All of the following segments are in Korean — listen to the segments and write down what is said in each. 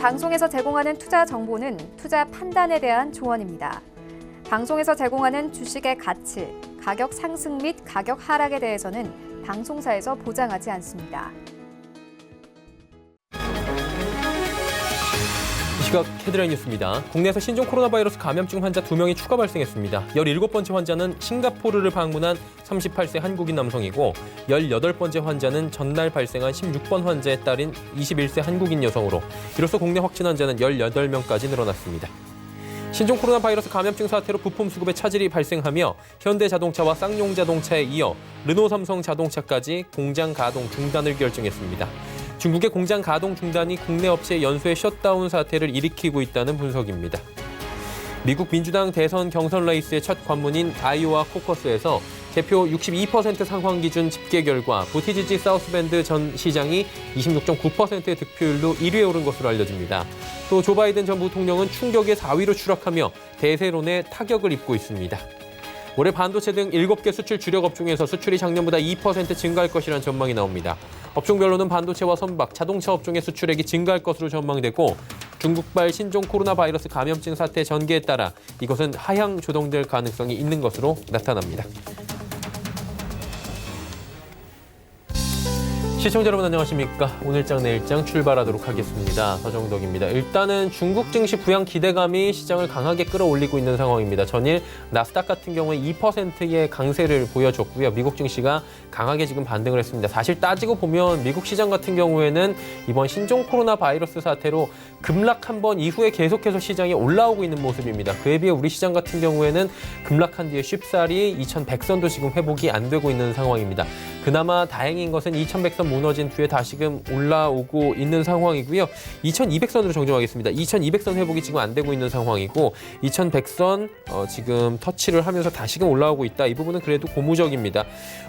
방송에서 제공하는 투자 정보는 투자 판단에 대한 조언입니다. 방송에서 제공하는 주식의 가치, 가격 상승 및 가격 하락에 대해서는 방송사에서 보장하지 않습니다. 이 시각 헤드라인 뉴스입니다. 국내에서 신종 코로나 바이러스 감염증 환자 2명이 추가 발생했습니다. 17번째 환자는 싱가포르를 방문한 38세 한국인 남성이고 18번째 환자는 전날 발생한 16번 환자의 딸인 21세 한국인 여성으로 이로써 국내 확진 환자는 18명까지 늘어났습니다. 신종 코로나 바이러스 감염증 사태로 부품 수급에 차질이 발생하며 현대자동차와 쌍용자동차에 이어 르노삼성자동차까지 공장 가동 중단을 결정했습니다. 중국의 공장 가동 중단이 국내 업체의 연쇄 셧다운 사태를 일으키고 있다는 분석입니다. 미국 민주당 대선 경선 레이스의 첫 관문인 아이오와 코커스에서 개표 62% 상황 기준 집계 결과 부티지지 사우스밴드 전 시장이 26.9%의 득표율로 1위에 오른 것으로 알려집니다. 또 조 바이든 전 부통령은 충격의 4위로 추락하며 대세론에 타격을 입고 있습니다. 올해 반도체 등 7개 수출 주력 업종에서 수출이 작년보다 2% 증가할 것이라는 전망이 나옵니다. 업종별로는 반도체와 선박, 자동차 업종의 수출액이 증가할 것으로 전망되고 중국발 신종 코로나 바이러스 감염증 사태 전개에 따라 이것은 하향 조정될 가능성이 있는 것으로 나타납니다. 시청자 여러분 안녕하십니까? 오늘장 내일장 출발하도록 하겠습니다. 서정덕입니다. 일단은 중국 증시 부양 기대감이 시장을 강하게 끌어올리고 있는 상황입니다. 전일 나스닥 같은 경우에 2%의 강세를 보여줬고요. 미국 증시가 강하게 지금 반등을 했습니다. 사실 따지고 보면 미국 시장 같은 경우에는 이번 신종 코로나 바이러스 사태로 급락 한 번 이후에 계속해서 시장이 올라오고 있는 모습입니다. 그에 비해 우리 시장 같은 경우에는 급락한 뒤에 쉽사리 2100선도 지금 회복이 안 되고 있는 상황입니다. 그나마 다행인 것은 2100선 무너진 뒤에 다시금 올라오고 있는 상황이고요. 2200선으로 정정하겠습니다. 2200선 회복이 지금 안 되고 있는 상황이고 2100선 지금 터치를 하면서 다시금 올라오고 있다. 이 부분은 그래도 고무적입니다.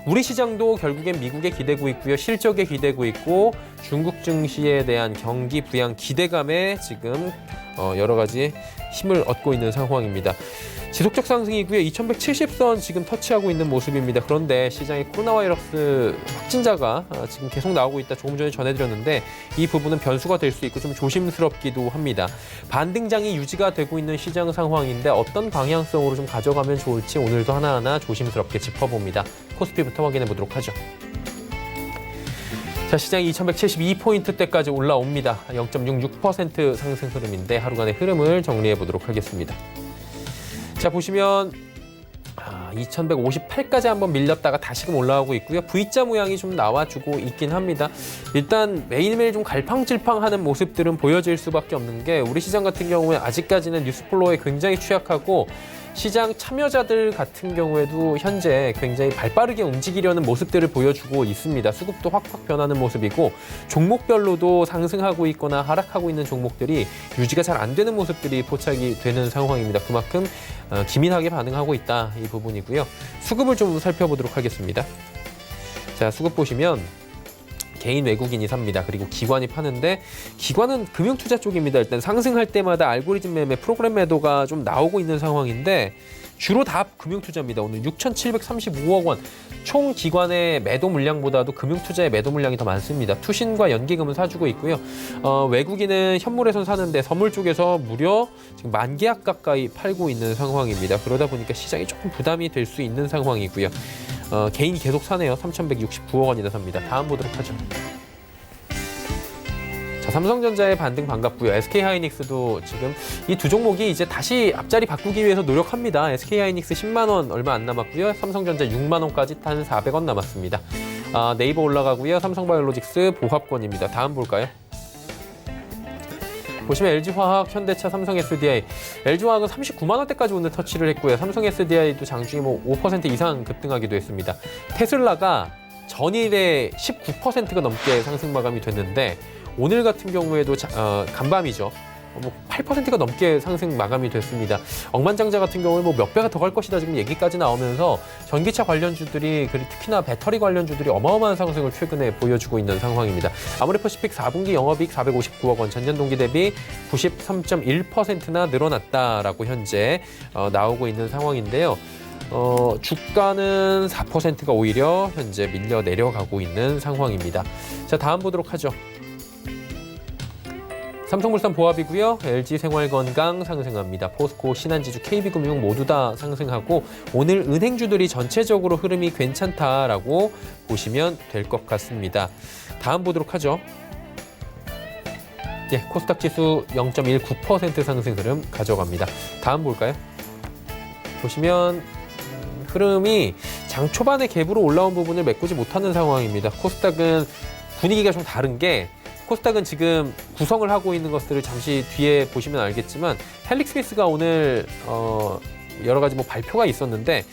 우리 시장도 결국엔 미국에 기대고 있고요. 실적에 기대고 있고 중국 증시에 대한 경기 부양 기대감에 지금 여러 가지 힘을 얻고 있는 상황입니다. 지속적 상승이고요. 2170선 지금 터치하고 있는 모습입니다. 그런데 시장에 코로나 바이러스 확진자가 지금 계속 나오고 있다. 조금 전에 전해드렸는데 이 부분은 변수가 될 수 있고 좀 조심스럽기도 합니다. 반등장이 유지가 되고 있는 시장 상황인데 어떤 방향성으로 좀 가져가면 좋을지 오늘도 하나하나 조심스럽게 짚어봅니다. 코스피부터 확인해 보도록 하죠. 자, 시장이 2172포인트대까지 올라옵니다. 0.66% 상승 흐름인데 하루간의 흐름을 정리해 보도록 하겠습니다. 자, 보시면 2158까지 한번 밀렸다가 다시금 올라오고 있고요. V자 모양이 좀 나와주고 있긴 합니다. 일단 매일매일 좀 갈팡질팡하는 모습들은 보여질 수밖에 없는 게 우리 시장 같은 경우에 아직까지는 뉴스플로우에 굉장히 취약하고 시장 참여자들 같은 경우에도 현재 굉장히 발빠르게 움직이려는 모습들을 보여주고 있습니다. 수급도 확확 변하는 모습이고 종목별로도 상승하고 있거나 하락하고 있는 종목들이 유지가 잘 안 되는 모습들이 포착이 되는 상황입니다. 그만큼 기민하게 반응하고 있다 이 부분이고요. 수급을 좀 살펴보도록 하겠습니다. 자, 수급 보시면 개인 외국인이 삽니다. 그리고 기관이 파는데 기관은 금융투자 쪽입니다. 일단 상승할 때마다 알고리즘 매매, 프로그램 매도가 좀 나오고 있는 상황인데 주로 다 금융투자입니다. 오늘 6,735억 원. 총 기관의 매도 물량보다도 금융투자의 매도 물량이 더 많습니다. 투신과 연기금은 사주고 있고요. 외국인은 현물에선 사는데 선물 쪽에서 무려 지금 10,000계약 가까이 팔고 있는 상황입니다. 그러다 보니까 시장이 조금 부담이 될 수 있는 상황이고요. 개인이 계속 사네요. 3,169억 원이나 삽니다. 다음 보도록 하죠. 자, 삼성전자의 반등 반갑고요. SK하이닉스도 지금 이 두 종목이 이제 다시 앞자리 바꾸기 위해서 노력합니다. SK하이닉스 10만 원 얼마 안 남았고요. 삼성전자 6만 원까지 한 400원 남았습니다. 네이버 올라가고요. 삼성바이오로직스 보합권입니다. 다음 볼까요? 보시면 LG화학, 현대차, 삼성 SDI. LG화학은 39만 원대까지 오늘 터치를 했고요. 삼성 SDI도 장중에 5% 이상 급등하기도 했습니다. 테슬라가 전일에 19%가 넘게 상승 마감이 됐는데 오늘 같은 경우에도 간밤이죠. 8%가 넘게 상승 마감이 됐습니다. 억만장자 같은 경우에 몇 배가 더 갈 것이다 지금 얘기까지 나오면서 전기차 관련주들이 그리고 특히나 배터리 관련주들이 어마어마한 상승을 최근에 보여주고 있는 상황입니다. 아모레퍼시픽 4분기 영업이익 459억 원, 전년 동기 대비 93.1%나 늘어났다라고 현재 나오고 있는 상황인데요. 주가는 4%가 오히려 현재 밀려 내려가고 있는 상황입니다. 자, 다음 보도록 하죠. 삼성물산 보합이고요. LG생활건강 상승합니다. 포스코, 신한지주, KB금융 모두 다 상승하고 오늘 은행주들이 전체적으로 흐름이 괜찮다라고 보시면 될 것 같습니다. 다음 보도록 하죠. 예, 코스닥 지수 0.19% 상승 흐름 가져갑니다. 다음 볼까요? 보시면 흐름이 장 초반에 갭으로 올라온 부분을 메꾸지 못하는 상황입니다. 코스닥은 분위기가 좀 다른 게 코스닥은 지금 구성을 하고 있는 것들을 잠시 뒤에 보시면 알겠지만 헬릭 스미스가 오늘 여러 가지 발표가 있었는데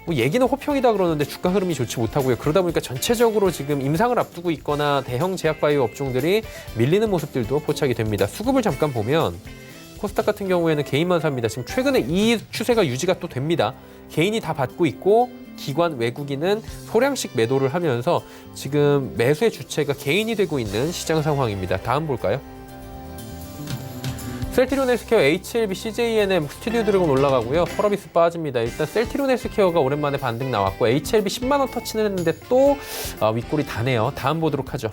얘기는 호평이다 그러는데 주가 흐름이 좋지 못하고요. 그러다 보니까 전체적으로 지금 임상을 앞두고 있거나 대형 제약바이오 업종들이 밀리는 모습들도 포착이 됩니다. 수급을 잠깐 보면 코스닥 같은 경우에는 개인만 삽니다. 지금 최근에 이 추세가 유지가 또 됩니다. 개인이 다 받고 있고 기관 외국인은 소량씩 매도를 하면서 지금 매수의 주체가 개인이 되고 있는 시장 상황입니다. 다음 볼까요? 셀트리온 헬스케어, HLB, CJNM, 스튜디오 드래곤 올라가고요. 펄어비스 빠집니다. 일단 셀트리온 헬스케어가 오랜만에 반등 나왔고 HLB 10만 원 터치는 했는데 또 윗골이 다네요. 다음 보도록 하죠.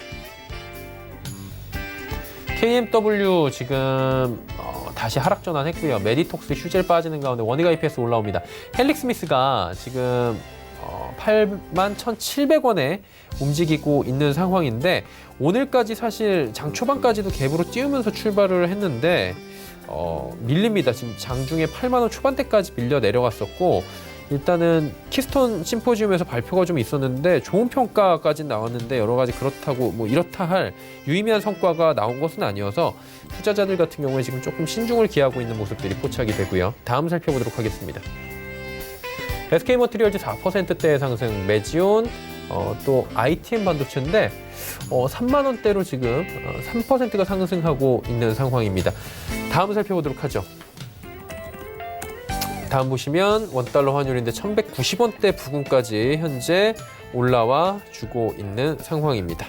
KMW 지금 다시 하락 전환했고요. 메디톡스, 휴젤 빠지는 가운데 원익 IPS 올라옵니다. 헬릭 스미스가 지금 81,700원에 움직이고 있는 상황인데 오늘까지 사실 장 초반까지도 갭으로 띄우면서 출발을 했는데 밀립니다. 지금 장중에 8만 원 초반대까지 밀려 내려갔었고 일단은 키스톤 심포지움에서 발표가 좀 있었는데 좋은 평가까지 나왔는데 여러 가지 그렇다고 이렇다 할 유의미한 성과가 나온 것은 아니어서 투자자들 같은 경우에 지금 조금 신중을 기하고 있는 모습들이 포착이 되고요. 다음 살펴보도록 하겠습니다. SK머티리얼즈 4%대의 상승, 메지온, 또 ITM 반도체인데 3만 원대로 지금 3%가 상승하고 있는 상황입니다. 다음 살펴보도록 하죠. 다음 보시면 원달러 환율인데 1190원대 부근까지 현재 올라와 주고 있는 상황입니다.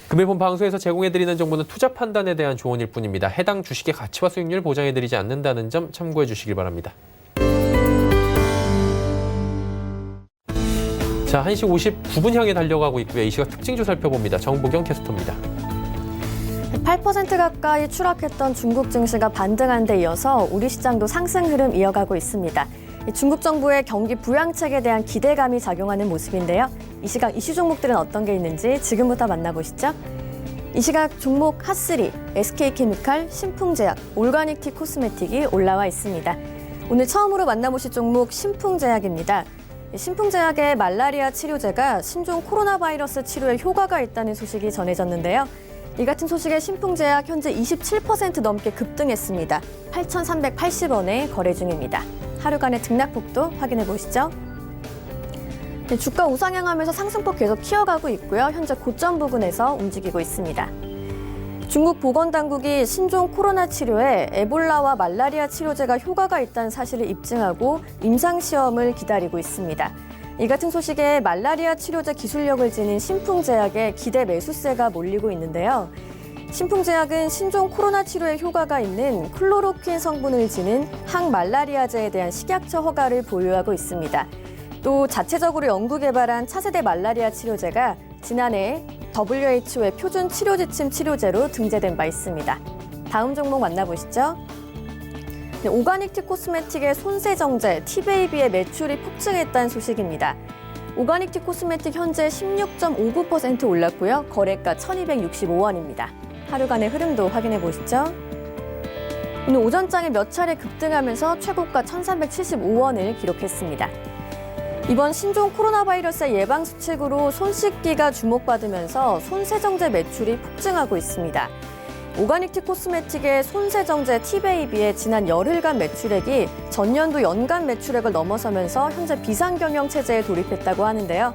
금일본 방송에서 제공해드리는 정보는 투자 판단에 대한 조언일 뿐입니다. 해당 주식의 가치와 수익률 보장해드리지 않는다는 점 참고해 주시길 바랍니다. 자, 1시 59분 향해 달려가고 있고요. 이 시각 특징주 살펴봅니다. 정보경 캐스터입니다. 8% 가까이 추락했던 중국 증시가 반등한 데 이어서 우리 시장도 상승 흐름 이어가고 있습니다. 중국 정부의 경기 부양책에 대한 기대감이 작용하는 모습인데요. 이 시각 이슈 종목들은 어떤 게 있는지 지금부터 만나보시죠. 이 시각 종목 핫3, SK케미칼, 신풍제약, 올가닉티 코스메틱이 올라와 있습니다. 오늘 처음으로 만나보실 종목 신풍제약입니다. 신풍제약의 말라리아 치료제가 신종 코로나 바이러스 치료에 효과가 있다는 소식이 전해졌는데요. 이 같은 소식에 신풍제약 현재 27% 넘게 급등했습니다. 8,380원에 거래 중입니다. 하루간의 등락폭도 확인해 보시죠. 주가 우상향하면서 상승폭 계속 키워가고 있고요. 현재 고점 부근에서 움직이고 있습니다. 중국 보건당국이 신종 코로나 치료에 에볼라와 말라리아 치료제가 효과가 있다는 사실을 입증하고 임상시험을 기다리고 있습니다. 이 같은 소식에 말라리아 치료제 기술력을 지닌 신풍제약에 기대 매수세가 몰리고 있는데요. 신풍제약은 신종 코로나 치료에 효과가 있는 클로로퀸 성분을 지닌 항말라리아제에 대한 식약처 허가를 보유하고 있습니다. 또 자체적으로 연구 개발한 차세대 말라리아 치료제가 지난해 WHO의 표준 치료 지침 치료제로 등재된 바 있습니다. 다음 종목 만나보시죠. 오가닉티 코스메틱의 손세정제 티베이비의 매출이 폭증했다는 소식입니다. 오가닉티 코스메틱 현재 16.59% 올랐고요. 거래가 1,265원입니다. 하루간의 흐름도 확인해 보시죠. 오늘 오전장에 몇 차례 급등하면서 최고가 1,375원을 기록했습니다. 이번 신종 코로나 바이러스의 예방 수칙으로 손 씻기가 주목받으면서 손세정제 매출이 폭증하고 있습니다. 오가닉티 코스메틱의 손세정제 티베이비의 지난 열흘간 매출액이 전년도 연간 매출액을 넘어서면서 현재 비상경영 체제에 돌입했다고 하는데요.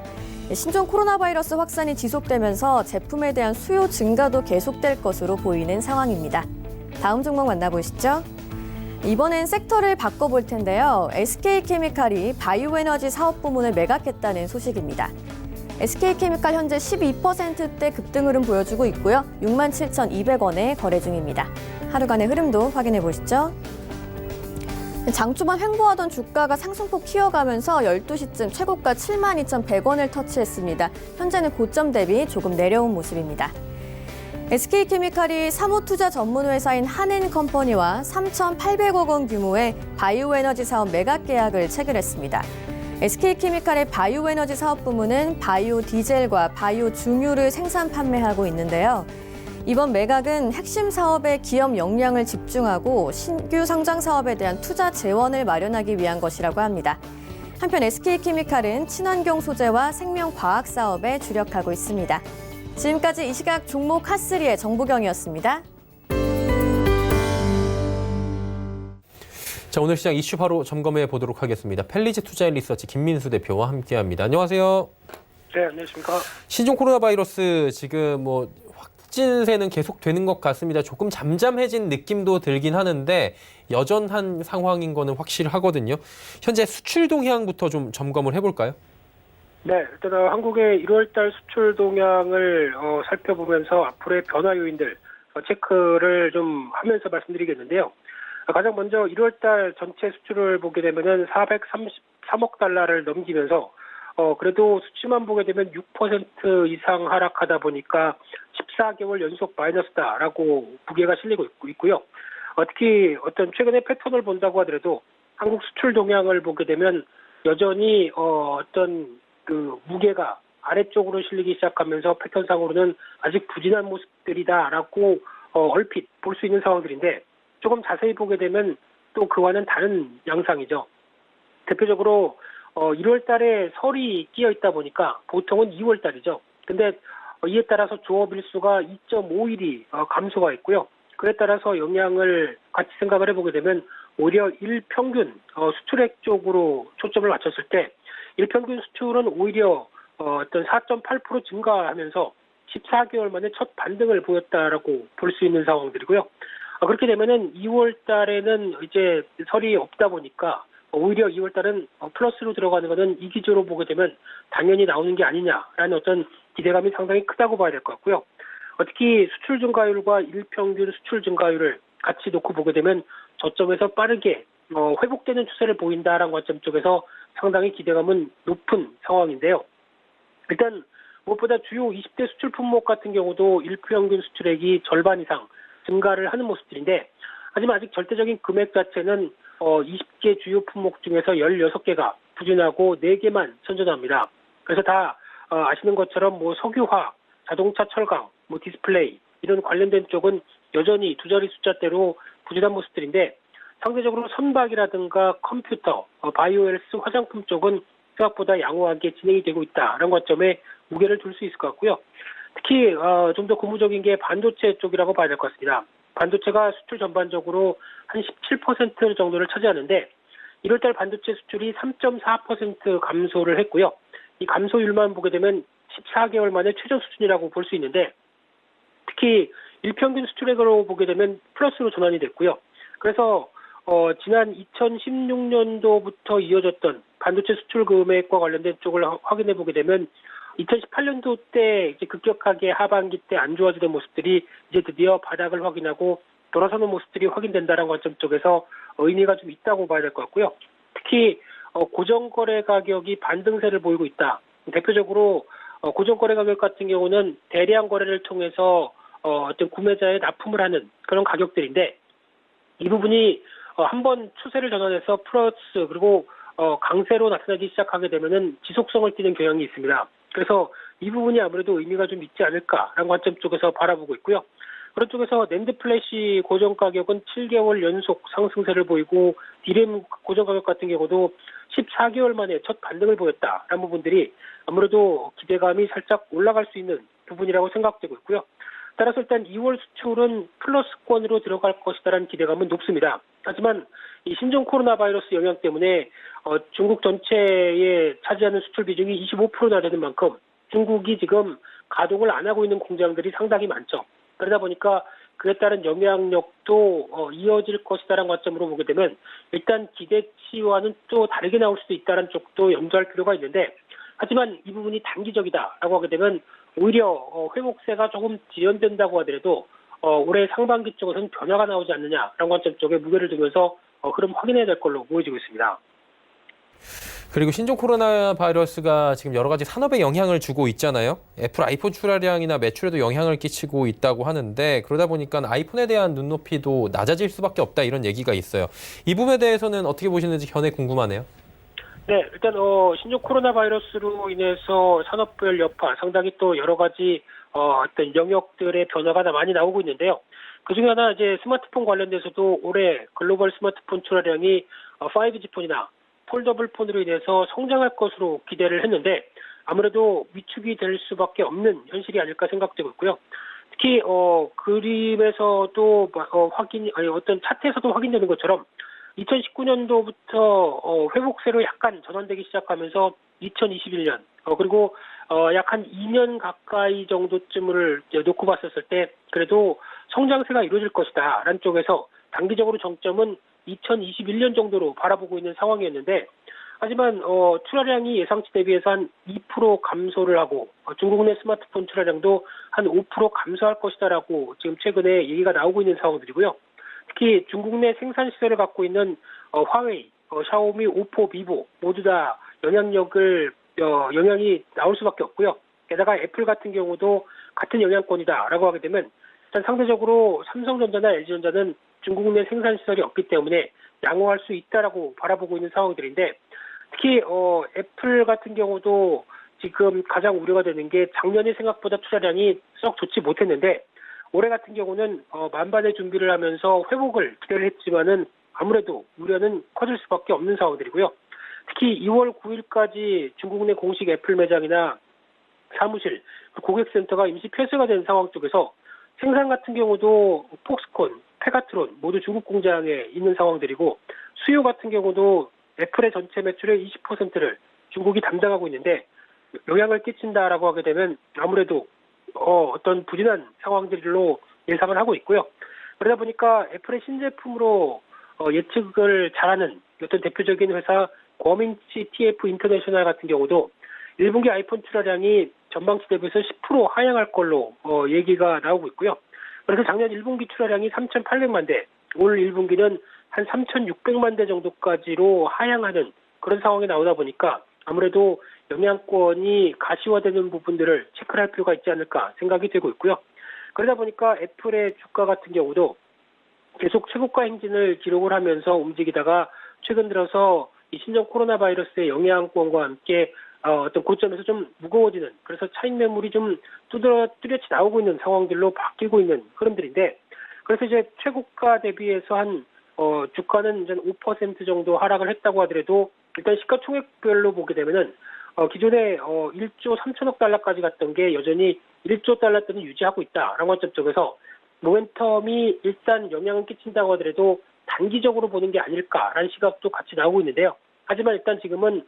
신종 코로나 바이러스 확산이 지속되면서 제품에 대한 수요 증가도 계속될 것으로 보이는 상황입니다. 다음 종목 만나보시죠. 이번엔 섹터를 바꿔볼 텐데요. SK케미칼이 바이오에너지 사업 부문을 매각했다는 소식입니다. SK케미칼 현재 12%대 급등 흐름 보여주고 있고요. 67,200원에 거래 중입니다. 하루간의 흐름도 확인해 보시죠. 장 초반 횡보하던 주가가 상승폭 키워가면서 12시쯤 최고가 72,100원을 터치했습니다. 현재는 고점 대비 조금 내려온 모습입니다. SK케미칼이 사무투자 전문회사인 한인컴퍼니와 3,800억 원 규모의 바이오에너지 사업 매각 계약을 체결했습니다. SK케미칼의 바이오에너지 사업 부문은 바이오 디젤과 바이오 중유를 생산 판매하고 있는데요. 이번 매각은 핵심 사업에 기업 역량을 집중하고 신규 성장 사업에 대한 투자 재원을 마련하기 위한 것이라고 합니다. 한편 SK케미칼은 친환경 소재와 생명과학 사업에 주력하고 있습니다. 지금까지 이 시각 종목 핫3의 정보경이었습니다. 자, 오늘 시장 이슈 바로 점검해 보도록 하겠습니다. 펠리즈 투자인리서치 김민수 대표와 함께합니다. 안녕하세요. 네, 안녕하십니까. 신종 코로나 바이러스 지금 확진세는 계속되는 것 같습니다. 조금 잠잠해진 느낌도 들긴 하는데 여전한 상황인 거는 확실하거든요. 현재 수출 동향부터 좀 점검을 해볼까요? 네, 일단 한국의 1월달 수출 동향을 살펴보면서 앞으로의 변화 요인들 체크를 좀 하면서 말씀드리겠는데요. 가장 먼저 1월달 전체 수출을 보게 되면은 433억 달러를 넘기면서 그래도 수치만 보게 되면 6% 이상 하락하다 보니까 14개월 연속 마이너스다라고 무게가 실리고 있고요. 특히 어떤 최근의 패턴을 본다고 하더라도 한국 수출 동향을 보게 되면 여전히 어떤 그 무게가 아래쪽으로 실리기 시작하면서 패턴상으로는 아직 부진한 모습들이다라고 얼핏 볼 수 있는 상황들인데 조금 자세히 보게 되면 또 그와는 다른 양상이죠. 대표적으로 1월 달에 설이 끼어 있다 보니까 보통은 2월 달이죠. 근데 이에 따라서 조업일수가 2.5일이 감소가 있고요. 그에 따라서 영향을 같이 생각을 해보게 되면 오히려 일평균 수출액 쪽으로 초점을 맞췄을 때 일평균 수출은 오히려 어떤 4.8% 증가하면서 14개월 만에 첫 반등을 보였다라고 볼 수 있는 상황들이고요. 그렇게 되면은 2월 달에는 이제 설이 없다 보니까 오히려 2월 달은 플러스로 들어가는 것은 이 기조로 보게 되면 당연히 나오는 게 아니냐라는 어떤 기대감이 상당히 크다고 봐야 될 것 같고요. 특히 수출 증가율과 일평균 수출 증가율을 같이 놓고 보게 되면 저점에서 빠르게 회복되는 추세를 보인다라는 관점 쪽에서 상당히 기대감은 높은 상황인데요. 일단 무엇보다 주요 20대 수출 품목 같은 경우도 일평균 수출액이 절반 이상 증가를 하는 모습들인데 하지만 아직 절대적인 금액 자체는 20개 주요 품목 중에서 16개가 부진하고 4개만 선전합니다. 그래서 다 아시는 것처럼 석유화학, 자동차 철강, 디스플레이 이런 관련된 쪽은 여전히 두 자리 숫자대로 부진한 모습들인데 상대적으로 선박이라든가 컴퓨터, 바이오헬스, 화장품 쪽은 생각보다 양호하게 진행이 되고 있다라는 관점에 무게를 둘 수 있을 것 같고요. 특히 좀 더 고무적인 게 반도체 쪽이라고 봐야 될 것 같습니다. 반도체가 수출 전반적으로 한 17% 정도를 차지하는데 1월달 반도체 수출이 3.4% 감소를 했고요. 이 감소율만 보게 되면 14개월 만에 최저 수준이라고 볼 수 있는데 특히 일평균 수출액으로 보게 되면 플러스로 전환이 됐고요. 그래서 지난 2016년도부터 이어졌던 반도체 수출 금액과 관련된 쪽을 확인해 보게 되면 2018년도 때 이제 급격하게 하반기 때 안 좋아지던 모습들이 이제 드디어 바닥을 확인하고 돌아서는 모습들이 확인된다는 관점 쪽에서 의미가 좀 있다고 봐야 될 것 같고요. 특히 고정거래 가격이 반등세를 보이고 있다. 대표적으로 고정거래 가격 같은 경우는 대량 거래를 통해서 어떤 구매자에 납품을 하는 그런 가격들인데 이 부분이 한번 추세를 전환해서 플러스 그리고 강세로 나타나기 시작하게 되면은 지속성을 띠는 경향이 있습니다. 그래서 이 부분이 아무래도 의미가 좀 있지 않을까라는 관점 쪽에서 바라보고 있고요. 그런 쪽에서 낸드 플래시 고정 가격은 7개월 연속 상승세를 보이고 디램 고정 가격 같은 경우도 14개월 만에 첫 반등을 보였다라는 부분들이 아무래도 기대감이 살짝 올라갈 수 있는 부분이라고 생각되고 있고요. 따라서 일단 2월 수출은 플러스권으로 들어갈 것이다라는 기대감은 높습니다. 하지만 이 신종 코로나 바이러스 영향 때문에 중국 전체에 차지하는 수출 비중이 25%나 되는 만큼 중국이 지금 가동을 안 하고 있는 공장들이 상당히 많죠. 그러다 보니까 그에 따른 영향력도 이어질 것이다라는 관점으로 보게 되면 일단 기대치와는 또 다르게 나올 수도 있다는 쪽도 염두할 필요가 있는데 하지만 이 부분이 단기적이다라고 하게 되면 오히려 회복세가 조금 지연된다고 하더라도 올해 상반기 쪽에서는 변화가 나오지 않느냐라는 관점 쪽에 무게를 두면서 흐름 확인해야 될 걸로 보여지고 있습니다. 그리고 신종 코로나 바이러스가 지금 여러 가지 산업에 영향을 주고 있잖아요. 애플 아이폰 출하량이나 매출에도 영향을 끼치고 있다고 하는데 그러다 보니까 아이폰에 대한 눈높이도 낮아질 수밖에 없다 이런 얘기가 있어요. 이 부분에 대해서는 어떻게 보시는지 견해 궁금하네요. 네, 일단 신종 코로나 바이러스로 인해서 산업별 여파 상당히 또 여러 가지 어떤 영역들의 변화가 많이 나오고 있는데요. 그중에 하나 이제 스마트폰 관련돼서도 올해 글로벌 스마트폰 출하량이 5G 폰이나 폴더블 폰으로 인해서 성장할 것으로 기대를 했는데 아무래도 위축이 될 수밖에 없는 현실이 아닐까 생각되고 있고요. 특히 그림에서도 어떤 차트에서도 확인되는 것처럼 2019년도부터 회복세로 약간 전환되기 시작하면서 2021년 그리고 약 한 2년 가까이 정도쯤을 놓고 봤었을 때 그래도 성장세가 이루어질 것이다 라는 쪽에서 단기적으로 정점은 2021년 정도로 바라보고 있는 상황이었는데 하지만 출하량이 예상치 대비해서 한 2% 감소를 하고 중국 내 스마트폰 출하량도 한 5% 감소할 것이다라고 지금 최근에 얘기가 나오고 있는 상황들이고요. 특히 중국 내 생산 시설을 갖고 있는 화웨이, 샤오미, 오포, 비보 모두 다 영향이 나올 수밖에 없고요. 게다가 애플 같은 경우도 같은 영향권이다라고 하게 되면 일단 상대적으로 삼성전자나 LG전자는 중국 내 생산 시설이 없기 때문에 양호할 수 있다라고 바라보고 있는 상황들인데 특히 애플 같은 경우도 지금 가장 우려가 되는 게 작년에 생각보다 투자량이 썩 좋지 못했는데 올해 같은 경우는 만반의 준비를 하면서 회복을 기대를 했지만은 아무래도 우려는 커질 수밖에 없는 상황들이고요. 특히 2월 9일까지 중국 내 공식 애플 매장이나 사무실, 고객센터가 임시 폐쇄가 된 상황 쪽에서 생산 같은 경우도 폭스콘, 페가트론 모두 중국 공장에 있는 상황들이고 수요 같은 경우도 애플의 전체 매출의 20%를 중국이 담당하고 있는데 영향을 끼친다라고 하게 되면 아무래도 어떤 부진한 상황들로 예상을 하고 있고요. 그러다 보니까 애플의 신제품으로 예측을 잘하는 어떤 대표적인 회사 거민치 TF 인터내셔널 같은 경우도 1분기 아이폰 출하량이 전망치 대비해서 10% 하향할 걸로 얘기가 나오고 있고요. 그래서 작년 1분기 출하량이 3,800만 대, 올 1분기는 한 3,600만 대 정도까지로 하향하는 그런 상황이 나오다 보니까 아무래도 영향권이 가시화되는 부분들을 체크할 필요가 있지 않을까 생각이 되고 있고요. 그러다 보니까 애플의 주가 같은 경우도 계속 최고가 행진을 기록을 하면서 움직이다가 최근 들어서 이 신종 코로나 바이러스의 영향권과 함께 어떤 고점에서 좀 무거워지는 그래서 차익 매물이 좀 뚜렷이 나오고 있는 상황들로 바뀌고 있는 흐름들인데 그래서 이제 최고가 대비해서 한 주가는 이제 5% 정도 하락을 했다고 하더라도 일단 시가총액별로 보게 되면은 기존에 1조 3천억 달러까지 갔던 게 여전히 1조 달러대는 유지하고 있다라는 관점 쪽에서 모멘텀이 일단 영향을 끼친다고 하더라도 단기적으로 보는 게 아닐까라는 시각도 같이 나오고 있는데요. 하지만 일단 지금은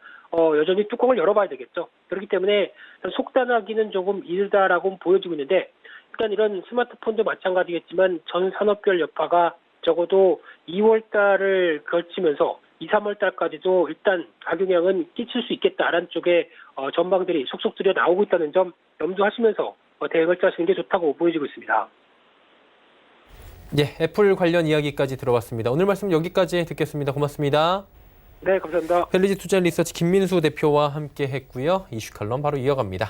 여전히 뚜껑을 열어봐야 되겠죠. 그렇기 때문에 속단하기는 조금 이르다라고 보여지고 있는데 일단 이런 스마트폰도 마찬가지겠지만 전 산업별 여파가 적어도 2월 달을 걸치면서 2, 3월 달까지도 일단 악영향은 끼칠 수 있겠다라는 쪽에 전망들이 속속 들여 나오고 있다는 점 염두하시면서 대응을 짜시는 게 좋다고 보여지고 있습니다. 예, 애플 관련 이야기까지 들어봤습니다. 오늘 말씀 여기까지 듣겠습니다. 고맙습니다. 네, 감사합니다. 펠리지 투자 리서치 김민수 대표와 함께 했고요. 이슈 칼럼 바로 이어갑니다.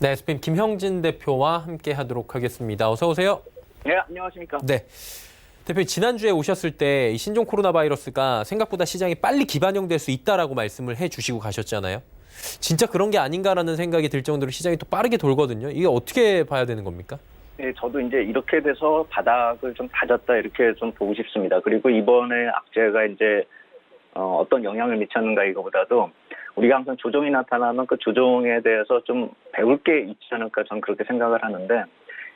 네, SPM 김형진 대표와 함께 하도록 하겠습니다. 어서 오세요. 네, 안녕하십니까. 네. 대표님, 지난주에 오셨을 때 이 신종 코로나 바이러스가 생각보다 시장이 빨리 기반영될 수 있다라고 말씀을 해주시고 가셨잖아요. 진짜 그런 게 아닌가라는 생각이 들 정도로 시장이 또 빠르게 돌거든요. 이게 어떻게 봐야 되는 겁니까? 네, 저도 이제 이렇게 돼서 바닥을 좀 다졌다 이렇게 좀 보고 싶습니다. 그리고 이번에 악재가 이제 어떤 영향을 미쳤는가 이거보다도 우리가 항상 조정이 나타나면 그 조정에 대해서 좀 배울 게 있지 않을까 저는 그렇게 생각을 하는데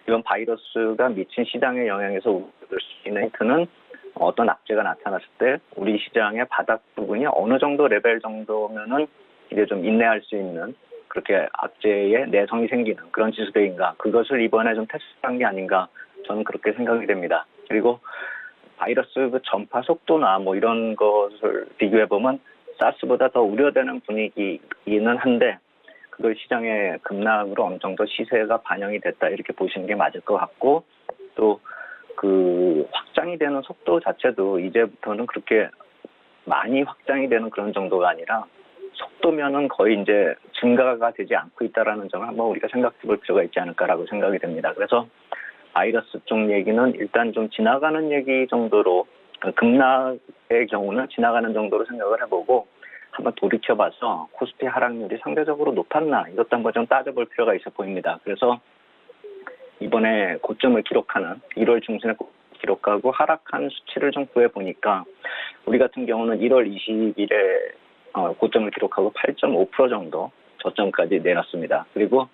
이번 바이러스가 미친 시장의 영향에서 우려될 수 있는 힌트는 어떤 악재가 나타났을 때 우리 시장의 바닥 부분이 어느 정도 레벨 정도면은 이제 좀 인내할 수 있는 그렇게 악재의 내성이 생기는 그런 지수대인가 그것을 이번에 좀 테스트한 게 아닌가 저는 그렇게 생각이 됩니다. 그리고 바이러스 그 전파 속도나 뭐 이런 것을 비교해 보면 사스보다 더 우려되는 분위기이기는 한데 그걸 시장의 급락으로 어느 정도 시세가 반영이 됐다 이렇게 보시는 게 맞을 것 같고 또 그 확장이 되는 속도 자체도 이제부터는 그렇게 많이 확장이 되는 그런 정도가 아니라 속도면은 거의 이제 증가가 되지 않고 있다라는 점을 한번 우리가 생각해 볼 필요가 있지 않을까라고 생각이 됩니다. 그래서 바이러스 쪽 얘기는 일단 좀 지나가는 얘기 정도로 급락의 경우는 지나가는 정도로 생각을 해보고 한번 돌이켜봐서 코스피 하락률이 상대적으로 높았나 이것도 한번 좀 따져볼 필요가 있어 보입니다. 그래서 이번에 고점을 기록하는 1월 중순에 기록하고 하락한 수치를 좀 구해보니까 우리 같은 경우는 1월 20일에 고점을 기록하고 8.5% 정도 저점까지 내렸습니다. 그리고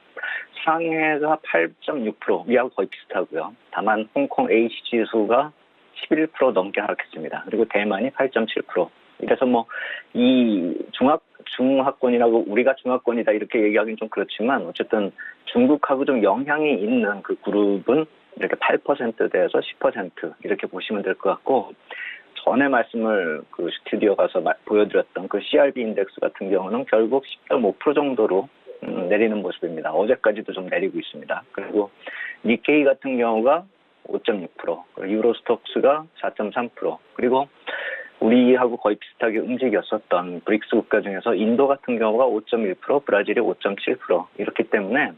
상해가 8.6%, 위하고 거의 비슷하고요. 다만 홍콩 H 지수가 11% 넘게 하락했습니다. 그리고 대만이 8.7%. 그래서 뭐 이 중하권이라고 우리가 중하권이다 이렇게 얘기하기는 좀 그렇지만 어쨌든 중국하고 좀 영향이 있는 그 그룹은 이렇게 8%대에서 10% 이렇게 보시면 될 것 같고 전에 말씀을 그 스튜디오 가서 보여드렸던 그 CRB 인덱스 같은 경우는 결국 10.5% 정도로 내리는 모습입니다. 어제까지도 좀 내리고 있습니다. 그리고 니케이 같은 경우가 5.6%, 유로스톡스가 4.3%, 그리고 우리하고 거의 비슷하게 움직였었던 브릭스 국가 중에서 인도 같은 경우가 5.1%, 브라질이 5.7% 이렇기 때문에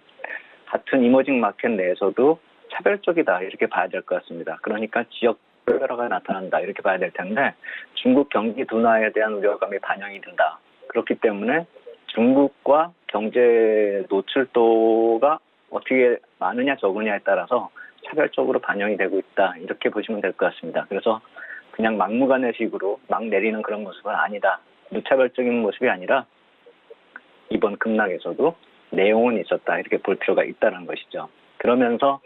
같은 이머징 마켓 내에서도 차별적이다 이렇게 봐야 될 것 같습니다. 그러니까 지역 변화가 나타난다 이렇게 봐야 될 텐데 중국 경기 둔화에 대한 우려감이 반영이 된다. 그렇기 때문에 중국과 경제 노출도가 어떻게 많으냐 적으냐에 따라서 차별적으로 반영이 되고 있다 이렇게 보시면 될 것 같습니다. 그래서 그냥 막무가내식으로 막 내리는 그런 모습은 아니다. 무차별적인 모습이 아니라 이번 급락에서도 내용은 있었다 이렇게 볼 필요가 있다는 것이죠. 그러면서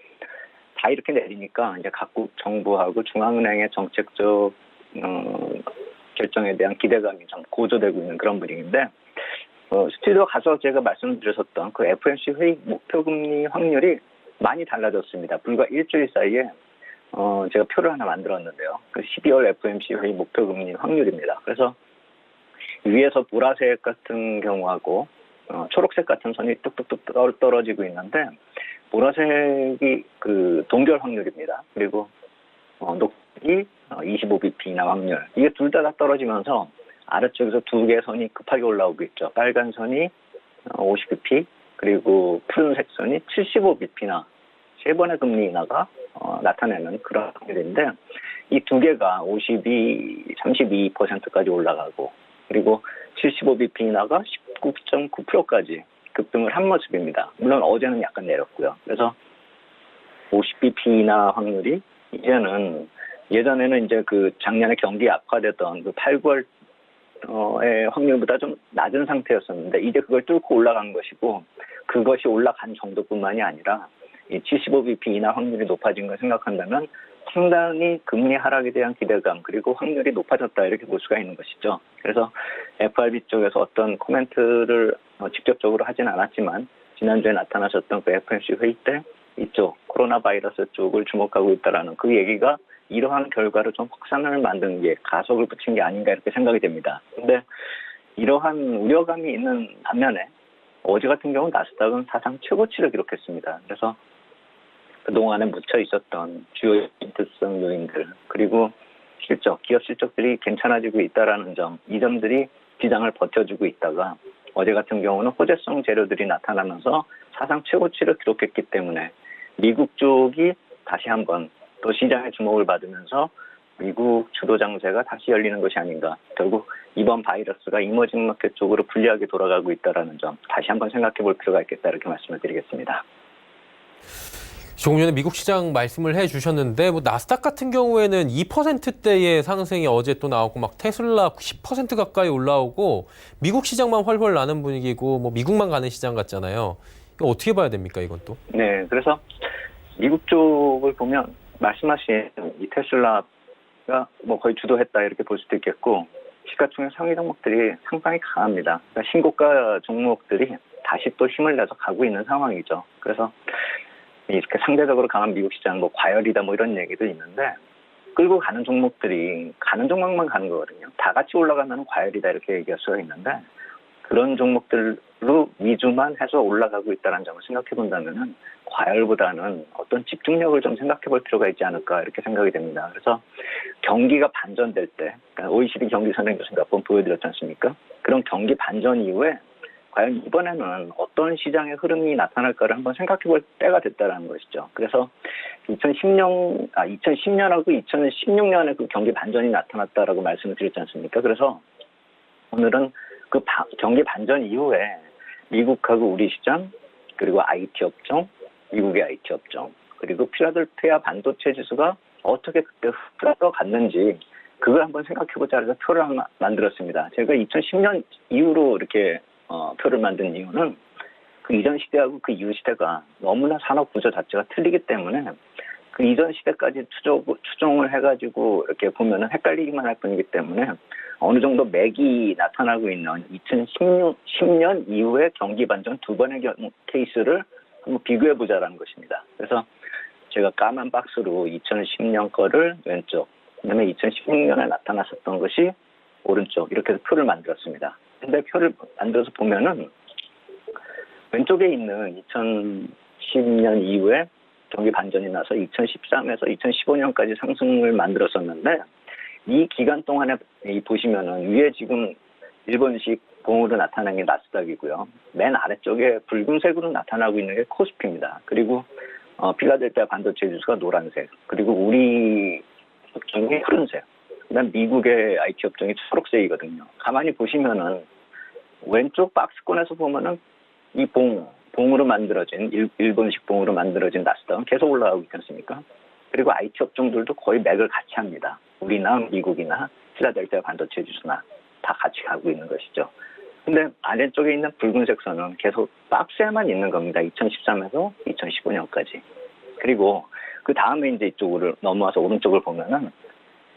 다 이렇게 내리니까 이제 각국 정부하고 중앙은행의 정책적 결정에 대한 기대감이 좀 고조되고 있는 그런 분위기인데 스튜디오 가서 제가 말씀드렸었던 그 FOMC 회의 목표금리 확률이 많이 달라졌습니다. 불과 일주일 사이에 제가 표를 하나 만들었는데요. 그 12월 FOMC 회의 목표금리 확률입니다. 그래서 위에서 보라색 같은 경우하고 초록색 같은 선이 뚝뚝뚝 떨어지고 있는데 보라색이 그 동결 확률입니다. 그리고 녹색이 25bp 인하 확률. 이게 둘 다 떨어지면서 아래쪽에서 두 개의 선이 급하게 올라오고 있죠. 빨간 선이 50bp 그리고 푸른색 선이 75bp나 세 번의 금리 인하가 나타내는 그런 확률인데 이 두 개가 32%까지 올라가고 그리고 75bp 인하가 19.9%까지 급등을 한 모습입니다. 물론 어제는 약간 내렸고요. 그래서 50bp 인하 확률이 이제는 예전에는 이제 그 작년에 경기 악화됐던 그 8, 9월의 확률보다 좀 낮은 상태였었는데 이제 그걸 뚫고 올라간 것이고 그것이 올라간 정도뿐만이 아니라 이 75bp 인하 확률이 높아진 걸 생각한다면 상당히 금리 하락에 대한 기대감 그리고 확률이 높아졌다 이렇게 볼 수가 있는 것이죠. 그래서 FRB 쪽에서 어떤 코멘트를 직접적으로 하진 않았지만 지난주에 나타나셨던 그 FOMC 회의 때 이쪽 코로나 바이러스 쪽을 주목하고 있다라는 그 얘기가 이러한 결과를 좀 확산을 만든 게 가속을 붙인 게 아닌가 이렇게 생각이 됩니다. 그런데 이러한 우려감이 있는 반면에 어제 같은 경우 나스닥은 사상 최고치를 기록했습니다. 그래서 그동안에 묻혀 있었던 주요 인트성 요인들 그리고 실적, 기업 실적들이 괜찮아지고 있다라는 점, 이 점들이 시장을 버텨주고 있다가 어제 같은 경우는 호재성 재료들이 나타나면서 사상 최고치를 기록했기 때문에 미국 쪽이 다시 한번 또 시장의 주목을 받으면서 미국 주도 장세가 다시 열리는 것이 아닌가. 결국 이번 바이러스가 이머징 마켓 쪽으로 불리하게 돌아가고 있다는 점 다시 한번 생각해 볼 필요가 있겠다 이렇게 말씀을 드리겠습니다. 조금 전에 미국 시장 말씀을 해주셨는데 뭐 나스닥 같은 경우에는 2%대의 상승이 어제 또 나오고 막 테슬라 10% 가까이 올라오고 미국 시장만 훨훨 나는 분위기고 뭐 미국만 가는 시장 같잖아요. 이거 어떻게 봐야 됩니까 이건 또? 네, 그래서 미국 쪽을 보면 말씀하신 이 테슬라가 뭐 거의 주도했다 이렇게 볼 수도 있겠고 시가총액 상위 종목들이 상당히 강합니다. 그러니까 신고가 종목들이 다시 또 힘을 내서 가고 있는 상황이죠. 그래서 이렇게 상대적으로 강한 미국 시장 뭐 과열이다 뭐 이런 얘기도 있는데 끌고 가는 종목들이 가는 종목만 가는 거거든요. 다 같이 올라가면 과열이다 이렇게 얘기할 수가 있는데 그런 종목들로 위주만 해서 올라가고 있다는 점을 생각해 본다면은 과열보다는 어떤 집중력을 좀 생각해 볼 필요가 있지 않을까 이렇게 생각이 됩니다. 그래서 경기가 반전될 때, 그러니까 OECD 경기 선행 교수님 몇 번 보여드렸지 않습니까? 그런 경기 반전 이후에 과연 이번에는 어떤 시장의 흐름이 나타날까를 한번 생각해 볼 때가 됐다는 것이죠. 그래서 2010년하고 2016년에 그 경기 반전이 나타났다라고 말씀을 드렸지 않습니까? 그래서 오늘은 그 경기 반전 이후에 미국하고 우리 시장, 그리고 IT 업종, 미국의 IT 업종, 그리고 필라델피아 반도체 지수가 어떻게 그때 흘러갔는지 그걸 한번 생각해보자 해서 표를 하나 만들었습니다. 제가 2010년 이후로 이렇게 표를 만든 이유는 그 이전 시대하고 그 이후 시대가 너무나 산업 구조 자체가 틀리기 때문에 그 이전 시대까지 추종을 해가지고 이렇게 보면은 헷갈리기만 할 뿐이기 때문에 어느 정도 맥이 나타나고 있는 2010년 이후의 경기 반전 두 번의 케이스를 한번 비교해보자라는 것입니다. 그래서 제가 까만 박스로 2010년 거를 왼쪽, 그다음에 2016년에 나타났었던 것이 오른쪽 이렇게 해서 표를 만들었습니다. 근데 표를 만들어서 보면은 왼쪽에 있는 2010년 이후에 경기 반전이 나서 2013에서 2015년까지 상승을 만들었었는데 이 기간 동안에 보시면은 위에 지금 일본식 봉으로 나타난 게 나스닥이고요. 맨 아래쪽에 붉은색으로 나타나고 있는 게 코스피입니다. 그리고 필라델피아 반도체 지수가 노란색, 그리고 우리 업종이 푸른색, 그다음 미국의 IT 업종이 초록색이거든요. 가만히 보시면은 왼쪽 박스권에서 보면은 이 봉으로 만들어진 일본식 봉으로 만들어진 나스닥은 계속 올라가고 있지 않습니까? 그리고 IT 업종들도 거의 맥을 같이 합니다. 우리나 미국이나 필라델피아 반도체 지수나 다 같이 가고 있는 것이죠. 근데 아래쪽에 있는 붉은색 선은 계속 박스에만 있는 겁니다. 2013에서 2015년까지. 그리고 그 다음에 이제 이쪽으로 넘어와서 오른쪽을 보면은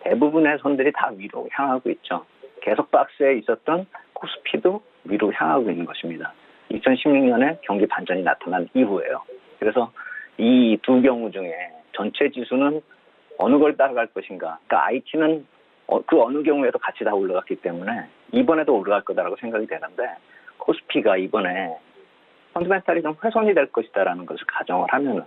대부분의 선들이 다 위로 향하고 있죠. 계속 박스에 있었던 코스피도 위로 향하고 있는 것입니다. 2016년에 경기 반전이 나타난 이후에요. 그래서 이 두 경우 중에 전체 지수는 어느 걸 따라갈 것인가. 그러니까 IT는 그 어느 경우에도 같이 다 올라갔기 때문에 이번에도 올라갈 거다라고 생각이 되는데 코스피가 이번에 펀더멘탈이 좀 훼손이 될 것이다라는 것을 가정을 하면은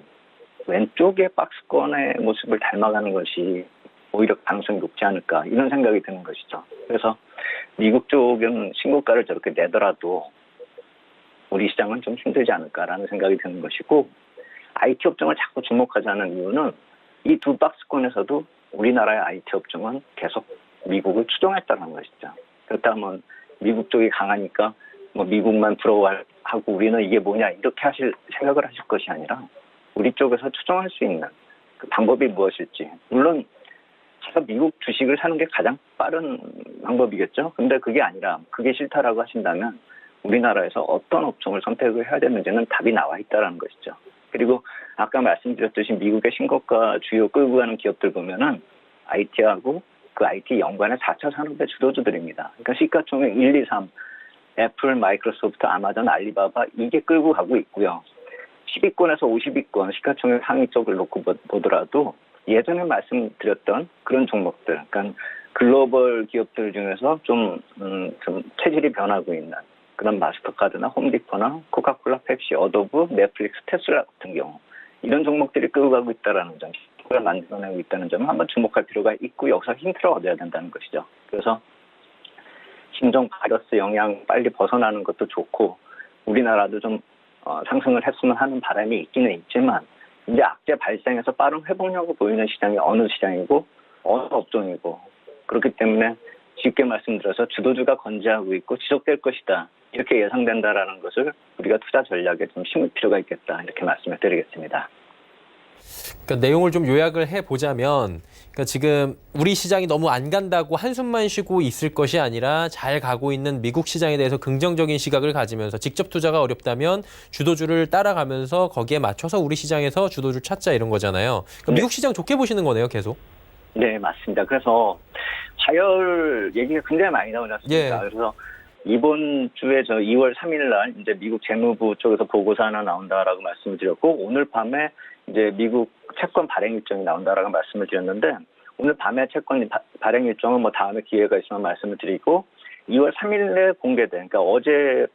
왼쪽의 박스권의 모습을 닮아가는 것이 오히려 가능성이 높지 않을까 이런 생각이 드는 것이죠. 그래서 미국 쪽은 신고가를 저렇게 내더라도 우리 시장은 좀 힘들지 않을까라는 생각이 드는 것이고 IT 업종을 자꾸 주목하자는 이유는 이 두 박스권에서도 우리나라의 IT 업종은 계속 미국을 추종했다는 것이죠. 그렇다면 미국 쪽이 강하니까 뭐 미국만 부러워하고 우리는 이게 뭐냐 이렇게 생각을 하실 것이 아니라 우리 쪽에서 추종할 수 있는 그 방법이 무엇일지. 물론 제가 미국 주식을 사는 게 가장 빠른 방법이겠죠. 근데 그게 아니라 그게 싫다라고 하신다면 우리나라에서 어떤 업종을 선택을 해야 되는지는 답이 나와 있다는 것이죠. 그리고 아까 말씀드렸듯이 미국의 신고가 주요 끌고 가는 기업들 보면은 IT하고 그 IT 연관의 4차 산업의 주도주들입니다. 그러니까 시가총액 1, 2, 3, 애플, 마이크로소프트, 아마존, 알리바바 이게 끌고 가고 있고요. 10위권에서 50위권 시가총액 상위 쪽을 놓고 보더라도 예전에 말씀드렸던 그런 종목들, 그러니까 글로벌 기업들 중에서 좀 체질이 변하고 있는 그런 마스터카드나 홈디포나 코카콜라, 펩시, 어도브, 넷플릭스, 테슬라 같은 경우 이런 종목들이 끌고 가고 있다는 점, 그걸 만들어내고 있다는 점을 한번 주목할 필요가 있고 여기서 힌트를 얻어야 된다는 것이죠. 그래서 신종 바이러스 영향 빨리 벗어나는 것도 좋고 우리나라도 좀 상승을 했으면 하는 바람이 있기는 있지만 이제 악재 발생해서 빠른 회복력을 보이는 시장이 어느 시장이고 어느 업종이고 그렇기 때문에 쉽게 말씀드려서 주도주가 건재하고 있고 지속될 것이다. 이렇게 예상된다라는 것을 우리가 투자 전략에 좀 심을 필요가 있겠다. 이렇게 말씀을 드리겠습니다. 그러니까 내용을 좀 요약을 해보자면 그러니까 지금 우리 시장이 너무 안 간다고 한숨만 쉬고 있을 것이 아니라 잘 가고 있는 미국 시장에 대해서 긍정적인 시각을 가지면서 직접 투자가 어렵다면 주도주를 따라가면서 거기에 맞춰서 우리 시장에서 주도주 찾자 이런 거잖아요. 그러니까 미국 시장 좋게 보시는 거네요, 계속. 네, 맞습니다. 그래서 화요일 얘기가 굉장히 많이 나오지 않습니까? 예. 그래서 이번 주에 저 2월 3일 날 이제 미국 재무부 쪽에서 보고서 하나 나온다라고 말씀을 드렸고 오늘 밤에 이제 미국 채권 발행 일정이 나온다라고 말씀을 드렸는데 오늘 밤에 채권 발행 일정은 뭐 다음에 기회가 있으면 말씀을 드리고 2월 3일에 공개된, 그러니까 어제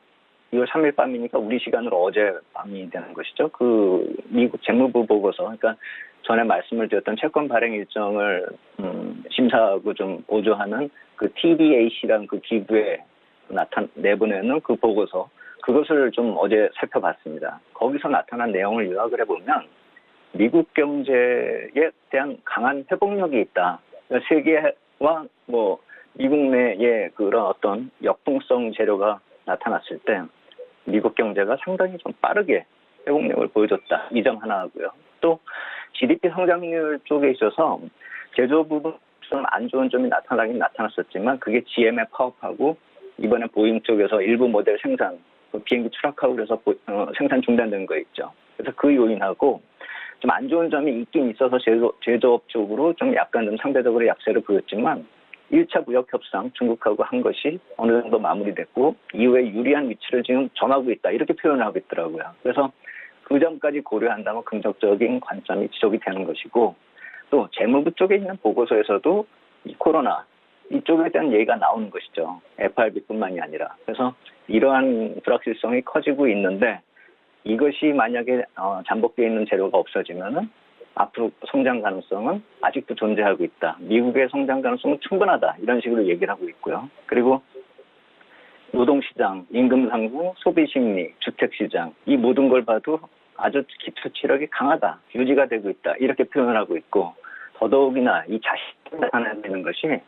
2월 3일 밤이니까 우리 시간으로 어제 밤이 되는 것이죠. 그 미국 재무부 보고서, 그러니까 전에 말씀을 드렸던 채권 발행 일정을 심사하고 좀 보조하는 그 TDAC라는 그 기구에 내보내는 그 보고서, 그것을 좀 어제 살펴봤습니다. 거기서 나타난 내용을 요약을 해보면 미국 경제에 대한 강한 회복력이 있다. 그러니까 세계와 뭐 미국 내의 그런 어떤 역풍성 재료가 나타났을 때 미국 경제가 상당히 좀 빠르게 회복력을 보여줬다. 이 점 하나 하고요. 또 GDP 성장률 쪽에 있어서 제조 부분 좀 안 좋은 점이 나타나긴 나타났었지만 그게 GM에 파업하고 이번에 보잉 쪽에서 일부 모델 생산, 비행기 추락하고 그래서 생산 중단된 거 있죠. 그래서 그 요인하고 좀 안 좋은 점이 있긴 있어서 제조업 쪽으로 좀 약간 좀 상대적으로 약세를 보였지만 1차 무역 협상 중국하고 한 것이 어느 정도 마무리됐고 이후에 유리한 위치를 지금 점하고 있다. 이렇게 표현을 하고 있더라고요. 그래서 그 점까지 고려한다면 긍정적인 관점이 지속이 되는 것이고 또 재무부 쪽에 있는 보고서에서도 이 코로나 이쪽에 대한 얘기가 나오는 것이죠. FRB뿐만이 아니라. 그래서 이러한 불확실성이 커지고 있는데 이것이 만약에 잠복되어 있는 재료가 없어지면은 앞으로 성장 가능성은 아직도 존재하고 있다. 미국의 성장 가능성은 충분하다. 이런 식으로 얘기를 하고 있고요. 그리고 노동시장, 임금 상승, 소비심리, 주택시장 이 모든 걸 봐도 아주 기초 체력이 강하다. 유지가 되고 있다. 이렇게 표현을 하고 있고 더더욱이나 이 자신이 나타내는 것이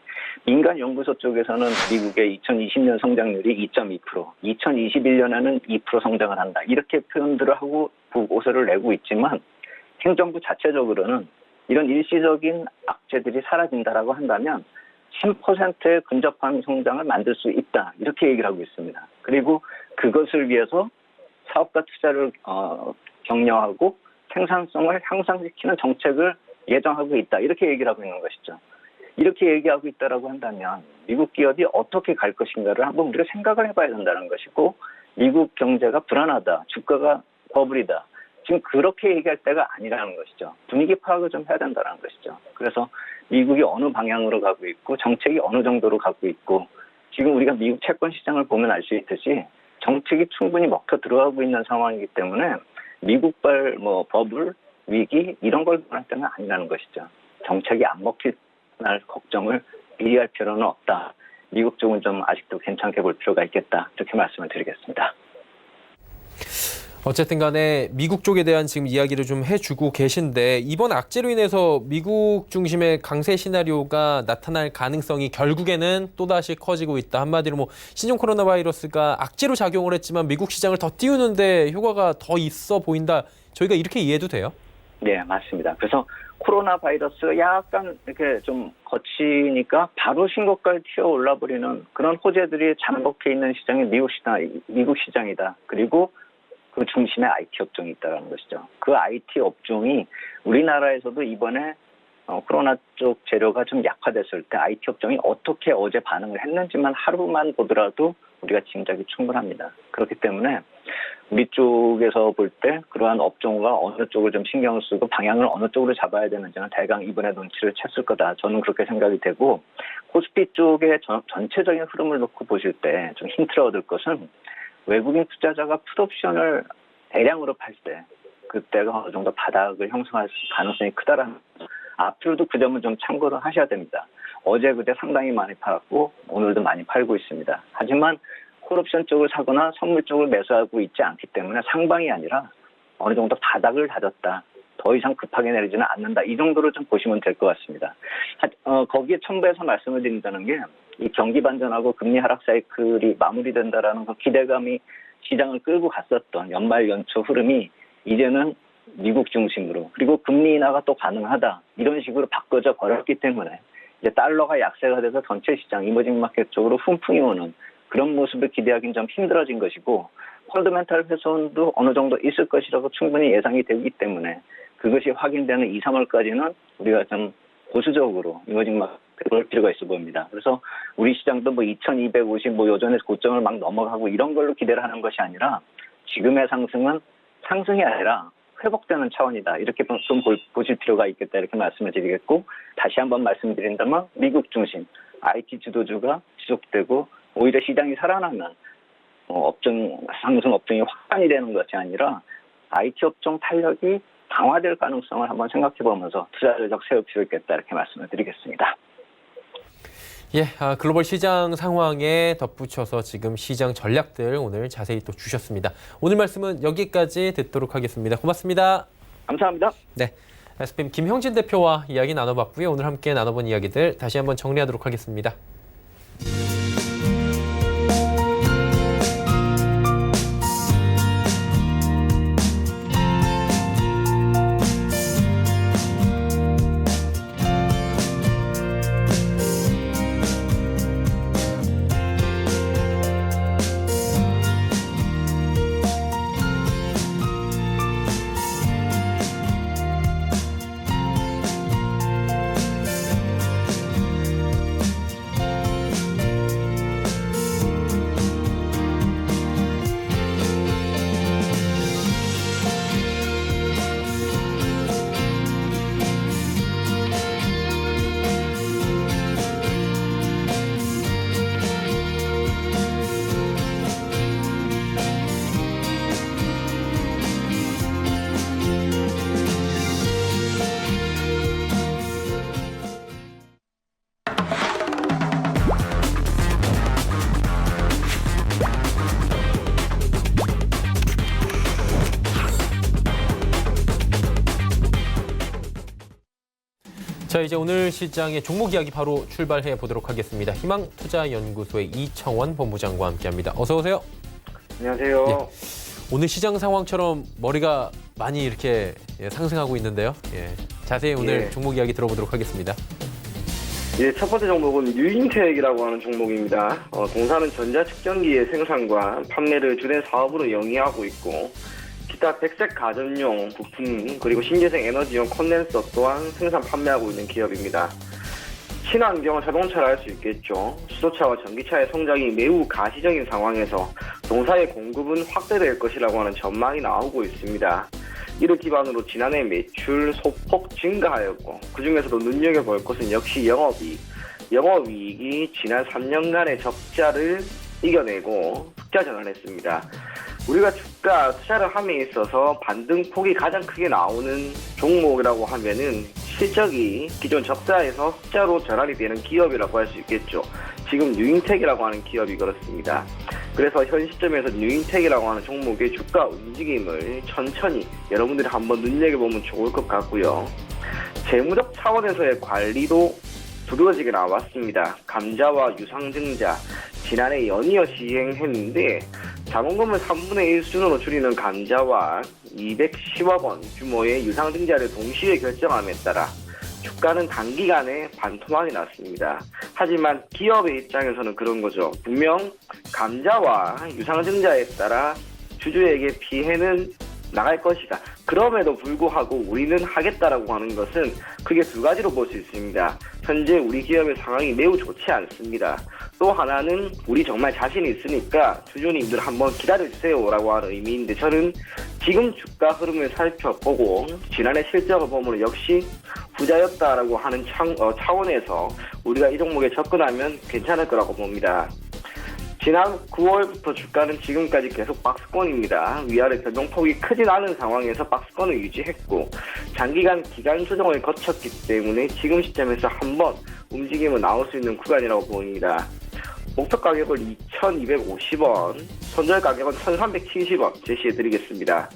민간 연구소 쪽에서는 미국의 2020년 성장률이 2.2%, 2021년에는 2% 성장을 한다. 이렇게 표현들을 하고 보고서를 내고 있지만 행정부 자체적으로는 이런 일시적인 악재들이 사라진다라고 한다면 10%의 근접한 성장을 만들 수 있다. 이렇게 얘기를 하고 있습니다. 그리고 그것을 위해서 사업과 투자를 격려하고 생산성을 향상시키는 정책을 예정하고 있다. 이렇게 얘기를 하고 있는 것이죠. 이렇게 얘기하고 있다라고 한다면 미국 기업이 어떻게 갈 것인가를 한번 우리가 생각을 해봐야 된다는 것이고 미국 경제가 불안하다. 주가가 버블이다. 지금 그렇게 얘기할 때가 아니라는 것이죠. 분위기 파악을 좀 해야 된다는 것이죠. 그래서 미국이 어느 방향으로 가고 있고 정책이 어느 정도로 가고 있고 지금 우리가 미국 채권 시장을 보면 알 수 있듯이 정책이 충분히 먹혀 들어가고 있는 상황이기 때문에 미국발 버블, 위기 이런 걸 할 때는 아니라는 것이죠. 정책이 안 먹힐 날 걱정을 미리 할 필요는 없다. 미국 쪽은 좀 아직도 괜찮게 볼 필요가 있겠다. 이렇게 말씀을 드리겠습니다. 어쨌든 간에 미국 쪽에 대한 지금 이야기를 좀 해주고 계신데 이번 악재로 인해서 미국 중심의 강세 시나리오가 나타날 가능성이 결국에는 또다시 커지고 있다. 한마디로 신종 코로나 바이러스가 악재로 작용을 했지만 미국 시장을 더 띄우는데 효과가 더 있어 보인다. 저희가 이렇게 이해해도 돼요? 네, 맞습니다. 그래서 코로나 바이러스가 약간 이렇게 좀 거치니까 바로 신고가를 튀어 올라버리는 그런 호재들이 잠복해 있는 시장이 미국 시장이다. 그리고 그 중심에 IT 업종이 있다는 것이죠. 그 IT 업종이 우리나라에서도 이번에 코로나 쪽 재료가 좀 약화됐을 때 IT 업종이 어떻게 어제 반응을 했는지만 하루만 보더라도 우리가 짐작이 충분합니다. 그렇기 때문에 우리 쪽에서 볼 때 그러한 업종과 어느 쪽을 좀 신경을 쓰고 방향을 어느 쪽으로 잡아야 되는지는 대강 이번에 눈치를 챘을 거다. 저는 그렇게 생각이 되고 코스피 쪽의 전체적인 흐름을 놓고 보실 때 좀 힌트를 얻을 것은 외국인 투자자가 풋옵션을 대량으로 팔 때 그때가 어느 정도 바닥을 형성할 가능성이 크다라는 앞으로도 그 점은 좀 참고를 하셔야 됩니다. 어제 그때 상당히 많이 팔았고 오늘도 많이 팔고 있습니다. 하지만 콜옵션 쪽을 사거나 선물 쪽을 매수하고 있지 않기 때문에 상방이 아니라 어느 정도 바닥을 다졌다. 더 이상 급하게 내리지는 않는다. 이 정도로 좀 보시면 될 것 같습니다. 거기에 첨부해서 말씀을 드린다는 게 이 경기 반전하고 금리 하락 사이클이 마무리된다라는 그 기대감이 시장을 끌고 갔었던 연말 연초 흐름이 이제는 미국 중심으로 그리고 금리 인하가 또 가능하다. 이런 식으로 바꿔져 버렸기 때문에 이제 달러가 약세가 돼서 전체 시장 이머징 마켓 쪽으로 훈풍이 오는 그런 모습을 기대하기는 좀 힘들어진 것이고 펀더멘탈 훼손도 어느 정도 있을 것이라고 충분히 예상이 되기 때문에 그것이 확인되는 2, 3월까지는 우리가 좀 보수적으로 이머징 마켓을 볼 필요가 있어 보입니다. 그래서 우리 시장도 2250 요전에 고점을 막 넘어가고 이런 걸로 기대를 하는 것이 아니라 지금의 상승은 상승이 아니라 회복되는 차원이다. 이렇게 좀 보실 필요가 있겠다. 이렇게 말씀을 드리겠고 다시 한번 말씀드린다면 미국 중심 IT 주도주가 지속되고 오히려 시장이 살아나면 상승 업종이 확산이 되는 것이 아니라 IT 업종 탄력이 강화될 가능성을 한번 생각해보면서 투자 전략 세울 필요 있겠다 이렇게 말씀을 드리겠습니다. 예, 글로벌 시장 상황에 덧붙여서 지금 시장 전략들 오늘 자세히 또 주셨습니다. 오늘 말씀은 여기까지 듣도록 하겠습니다. 고맙습니다. 감사합니다. 네, SPM 김형진 대표와 이야기 나눠봤고요. 오늘 함께 나눠본 이야기들 다시 한번 정리하도록 하겠습니다. 자, 이제 오늘 시장의 종목 이야기 바로 출발해 보도록 하겠습니다. 희망투자연구소의 이청원 본부장과 함께합니다. 어서 오세요. 안녕하세요. 예. 오늘 시장 상황처럼 머리가 많이 이렇게 상승하고 있는데요. 예. 자세히 오늘 종목 이야기 들어보도록 하겠습니다. 예, 첫 번째 종목은 유인텍이라고 하는 종목입니다. 공사는 전자측정기의 생산과 판매를 주된 사업으로 영위하고 있고 기타 백색 가전용 부품 그리고 신재생 에너지용 콘덴서 또한 생산 판매하고 있는 기업입니다. 친환경 자동차를 할 수 있겠죠. 수소차와 전기차의 성장이 매우 가시적인 상황에서 동사의 공급은 확대될 것이라고 하는 전망이 나오고 있습니다. 이를 기반으로 지난해 매출 소폭 증가하였고 그중에서도 눈여겨볼 것은 역시 영업이익. 영업이익이 지난 3년간의 적자를 이겨내고 흑자 전환했습니다. 우리가 주가 투자를 함에 있어서 반등폭이 가장 크게 나오는 종목이라고 하면은 실적이 기존 적자에서 흑자로 전환이 되는 기업이라고 할 수 있겠죠. 지금 유인텍이라고 하는 기업이 그렇습니다. 그래서 현 시점에서 유인텍이라고 하는 종목의 주가 움직임을 천천히 여러분들이 한번 눈여겨보면 좋을 것 같고요. 재무적 차원에서의 관리도 두드러지게 나왔습니다. 감자와 유상증자 지난해 연이어 시행했는데 자본금을 3분의 1 수준으로 줄이는 감자와 210억 원 규모의 유상증자를 동시에 결정함에 따라 주가는 단기간에 반토막이 났습니다. 하지만 기업의 입장에서는 그런 거죠. 분명 감자와 유상증자에 따라 주주에게 피해는 나갈 것이다. 그럼에도 불구하고 우리는 하겠다라고 하는 것은 크게 두 가지로 볼 수 있습니다. 현재 우리 기업의 상황이 매우 좋지 않습니다. 또 하나는 우리 정말 자신이 있으니까 주주님들 한번 기다려주세요라고 하는 의미인데 저는 지금 주가 흐름을 살펴보고 지난해 실적을 보면 역시 부자였다라고 하는 차원에서 우리가 이 종목에 접근하면 괜찮을 거라고 봅니다. 지난 9월부터 주가는 지금까지 계속 박스권입니다. 위아래 변동폭이 크진 않은 상황에서 박스권을 유지했고 장기간 기간 조정을 거쳤기 때문에 지금 시점에서 한번 움직임은 나올 수 있는 구간이라고 보입니다. 목표 가격을 2,250원, 손절 가격은 1,370원 제시해드리겠습니다.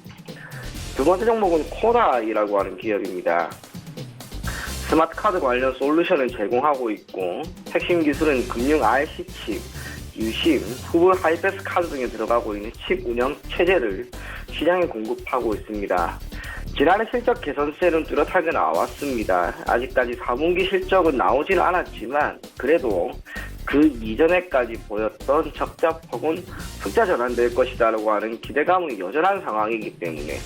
두 번째 종목은 코나이라고 하는 기업입니다. 스마트 카드 관련 솔루션을 제공하고 있고 핵심 기술은 금융 RC칩, 유심, 후불 하이패스 카드 등에 들어가고 있는 칩 운영 체제를 시장에 공급하고 있습니다. 지난해 실적 개선세는 뚜렷하게 나왔습니다. 아직까지 4분기 실적은 나오지는 않았지만 그래도 그 이전에까지 보였던 적자폭은 흑자 전환될 것이다라고 하는 기대감은 여전한 상황이기 때문에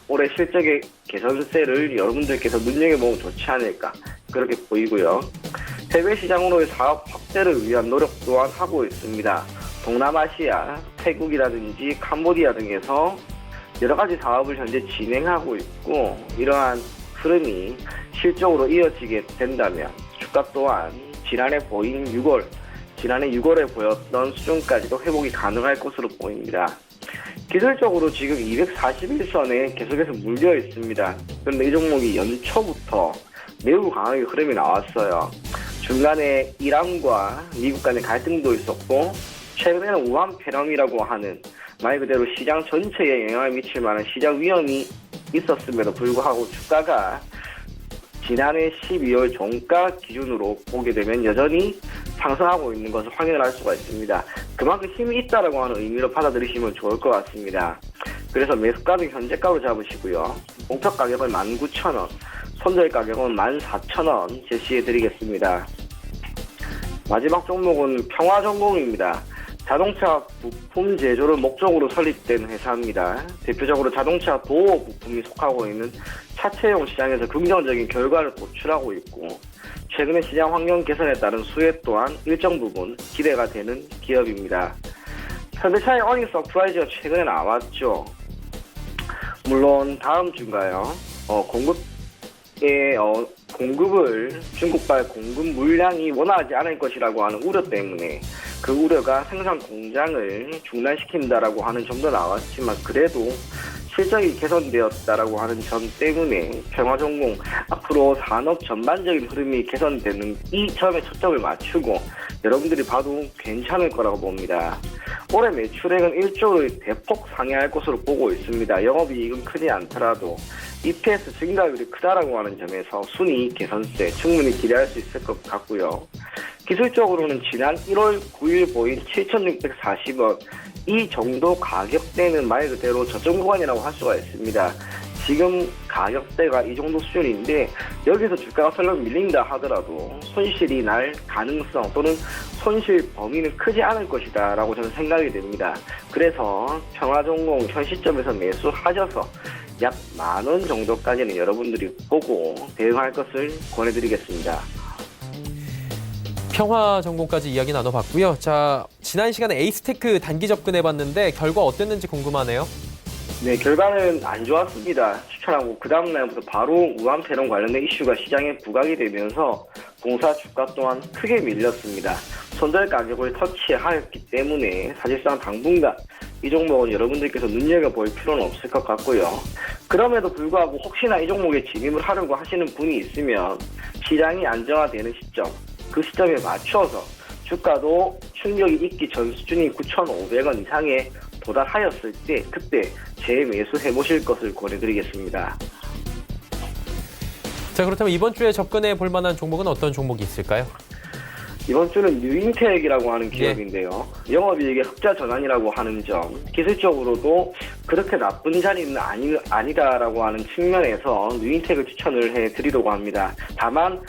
올해 실적의 개선세를 여러분들께서 눈여겨보면 좋지 않을까 그렇게 보이고요. 해외 시장으로의 사업 확대를 위한 노력 또한 하고 있습니다. 동남아시아, 태국이라든지 캄보디아 등에서 여러 가지 사업을 현재 진행하고 있고 이러한 흐름이 실적으로 이어지게 된다면 주가 또한 지난해 보인 6월 지난해 6월에 보였던 수준까지도 회복이 가능할 것으로 보입니다. 기술적으로 지금 241선에 계속해서 물려 있습니다. 그런데 이 종목이 연초부터 매우 강하게 흐름이 나왔어요. 중간에 이란과 미국 간의 갈등도 있었고 최근에는 우한 폐렴이라고 하는 말 그대로 시장 전체에 영향을 미칠 만한 시장 위험이 있었음에도 불구하고 주가가 지난해 12월 종가 기준으로 보게 되면 여전히 상승하고 있는 것을 확인을 할 수가 있습니다. 그만큼 힘이 있다라고 하는 의미로 받아들이시면 좋을 것 같습니다. 그래서 매수가는 현재가로 잡으시고요. 목표 가격은 19,000원, 손절 가격은 14,000원 제시해드리겠습니다. 마지막 종목은 평화전공입니다. 자동차 부품 제조를 목적으로 설립된 회사입니다. 대표적으로 자동차 도어 부품이 속하고 있는 차체용 시장에서 긍정적인 결과를 도출하고 있고 최근의 시장 환경 개선에 따른 수혜 또한 일정 부분 기대가 되는 기업입니다. 현대차의 어닝 서프라이즈가 최근에 나왔죠. 물론 다음 주인가요? 공급을 중국발 공급 물량이 원하지 않을 것이라고 하는 우려 때문에 그 우려가 생산 공장을 중단시킨다라고 하는 점도 나왔지만 그래도 실적이 개선되었다라고 하는 점 때문에 평화전공 앞으로 산업 전반적인 흐름이 개선되는 이 점에 초점을 맞추고 여러분들이 봐도 괜찮을 거라고 봅니다. 올해 매출액은 1조를 대폭 상회할 것으로 보고 있습니다. 영업이익은 크지 않더라도 EPS 증가율이 크다라고 하는 점에서 순이익 개선세 충분히 기대할 수 있을 것 같고요. 기술적으로는 지난 1월 9일 보인 7,640원 이 정도 가격대는 말 그대로 저점 구간이라고 할 수가 있습니다. 지금 가격대가 이 정도 수준인데 여기서 주가가 설령 밀린다 하더라도 손실이 날 가능성 또는 손실 범위는 크지 않을 것이다 라고 저는 생각이 됩니다. 그래서 평화전공 현 시점에서 매수하셔서 약 10,000원 정도까지는 여러분들이 보고 대응할 것을 권해드리겠습니다. 평화전공까지 이야기 나눠봤고요. 자, 지난 시간에 에이스테크 단기 접근해봤는데 결과 어땠는지 궁금하네요. 네, 결과는 안 좋았습니다. 추천하고 그 다음 날부터 바로 우한 폐렴 관련된 이슈가 시장에 부각이 되면서 공사 주가 또한 크게 밀렸습니다. 손절 가격을 터치하였기 때문에 사실상 당분간 이 종목은 여러분들께서 눈여겨볼 필요는 없을 것 같고요. 그럼에도 불구하고 혹시나 이 종목에 진입을 하려고 하시는 분이 있으면 시장이 안정화되는 시점, 그 시점에 맞춰서 주가도 충격이 있기 전 수준인 9,500원 이상에 도달하였을 때 그때 재매수해보실 것을 권해드리겠습니다. 자, 그렇다면 이번 주에 접근해 볼 만한 종목은 어떤 종목이 있을까요? 이번 주는 뉴인텍이라고 하는 기업인데요. 영업이익의 흑자 전환이라고 하는 점, 기술적으로도 그렇게 나쁜 자리는 아니다라고 하는 측면에서 뉴인텍을 추천을 해드리려고 합니다. 다만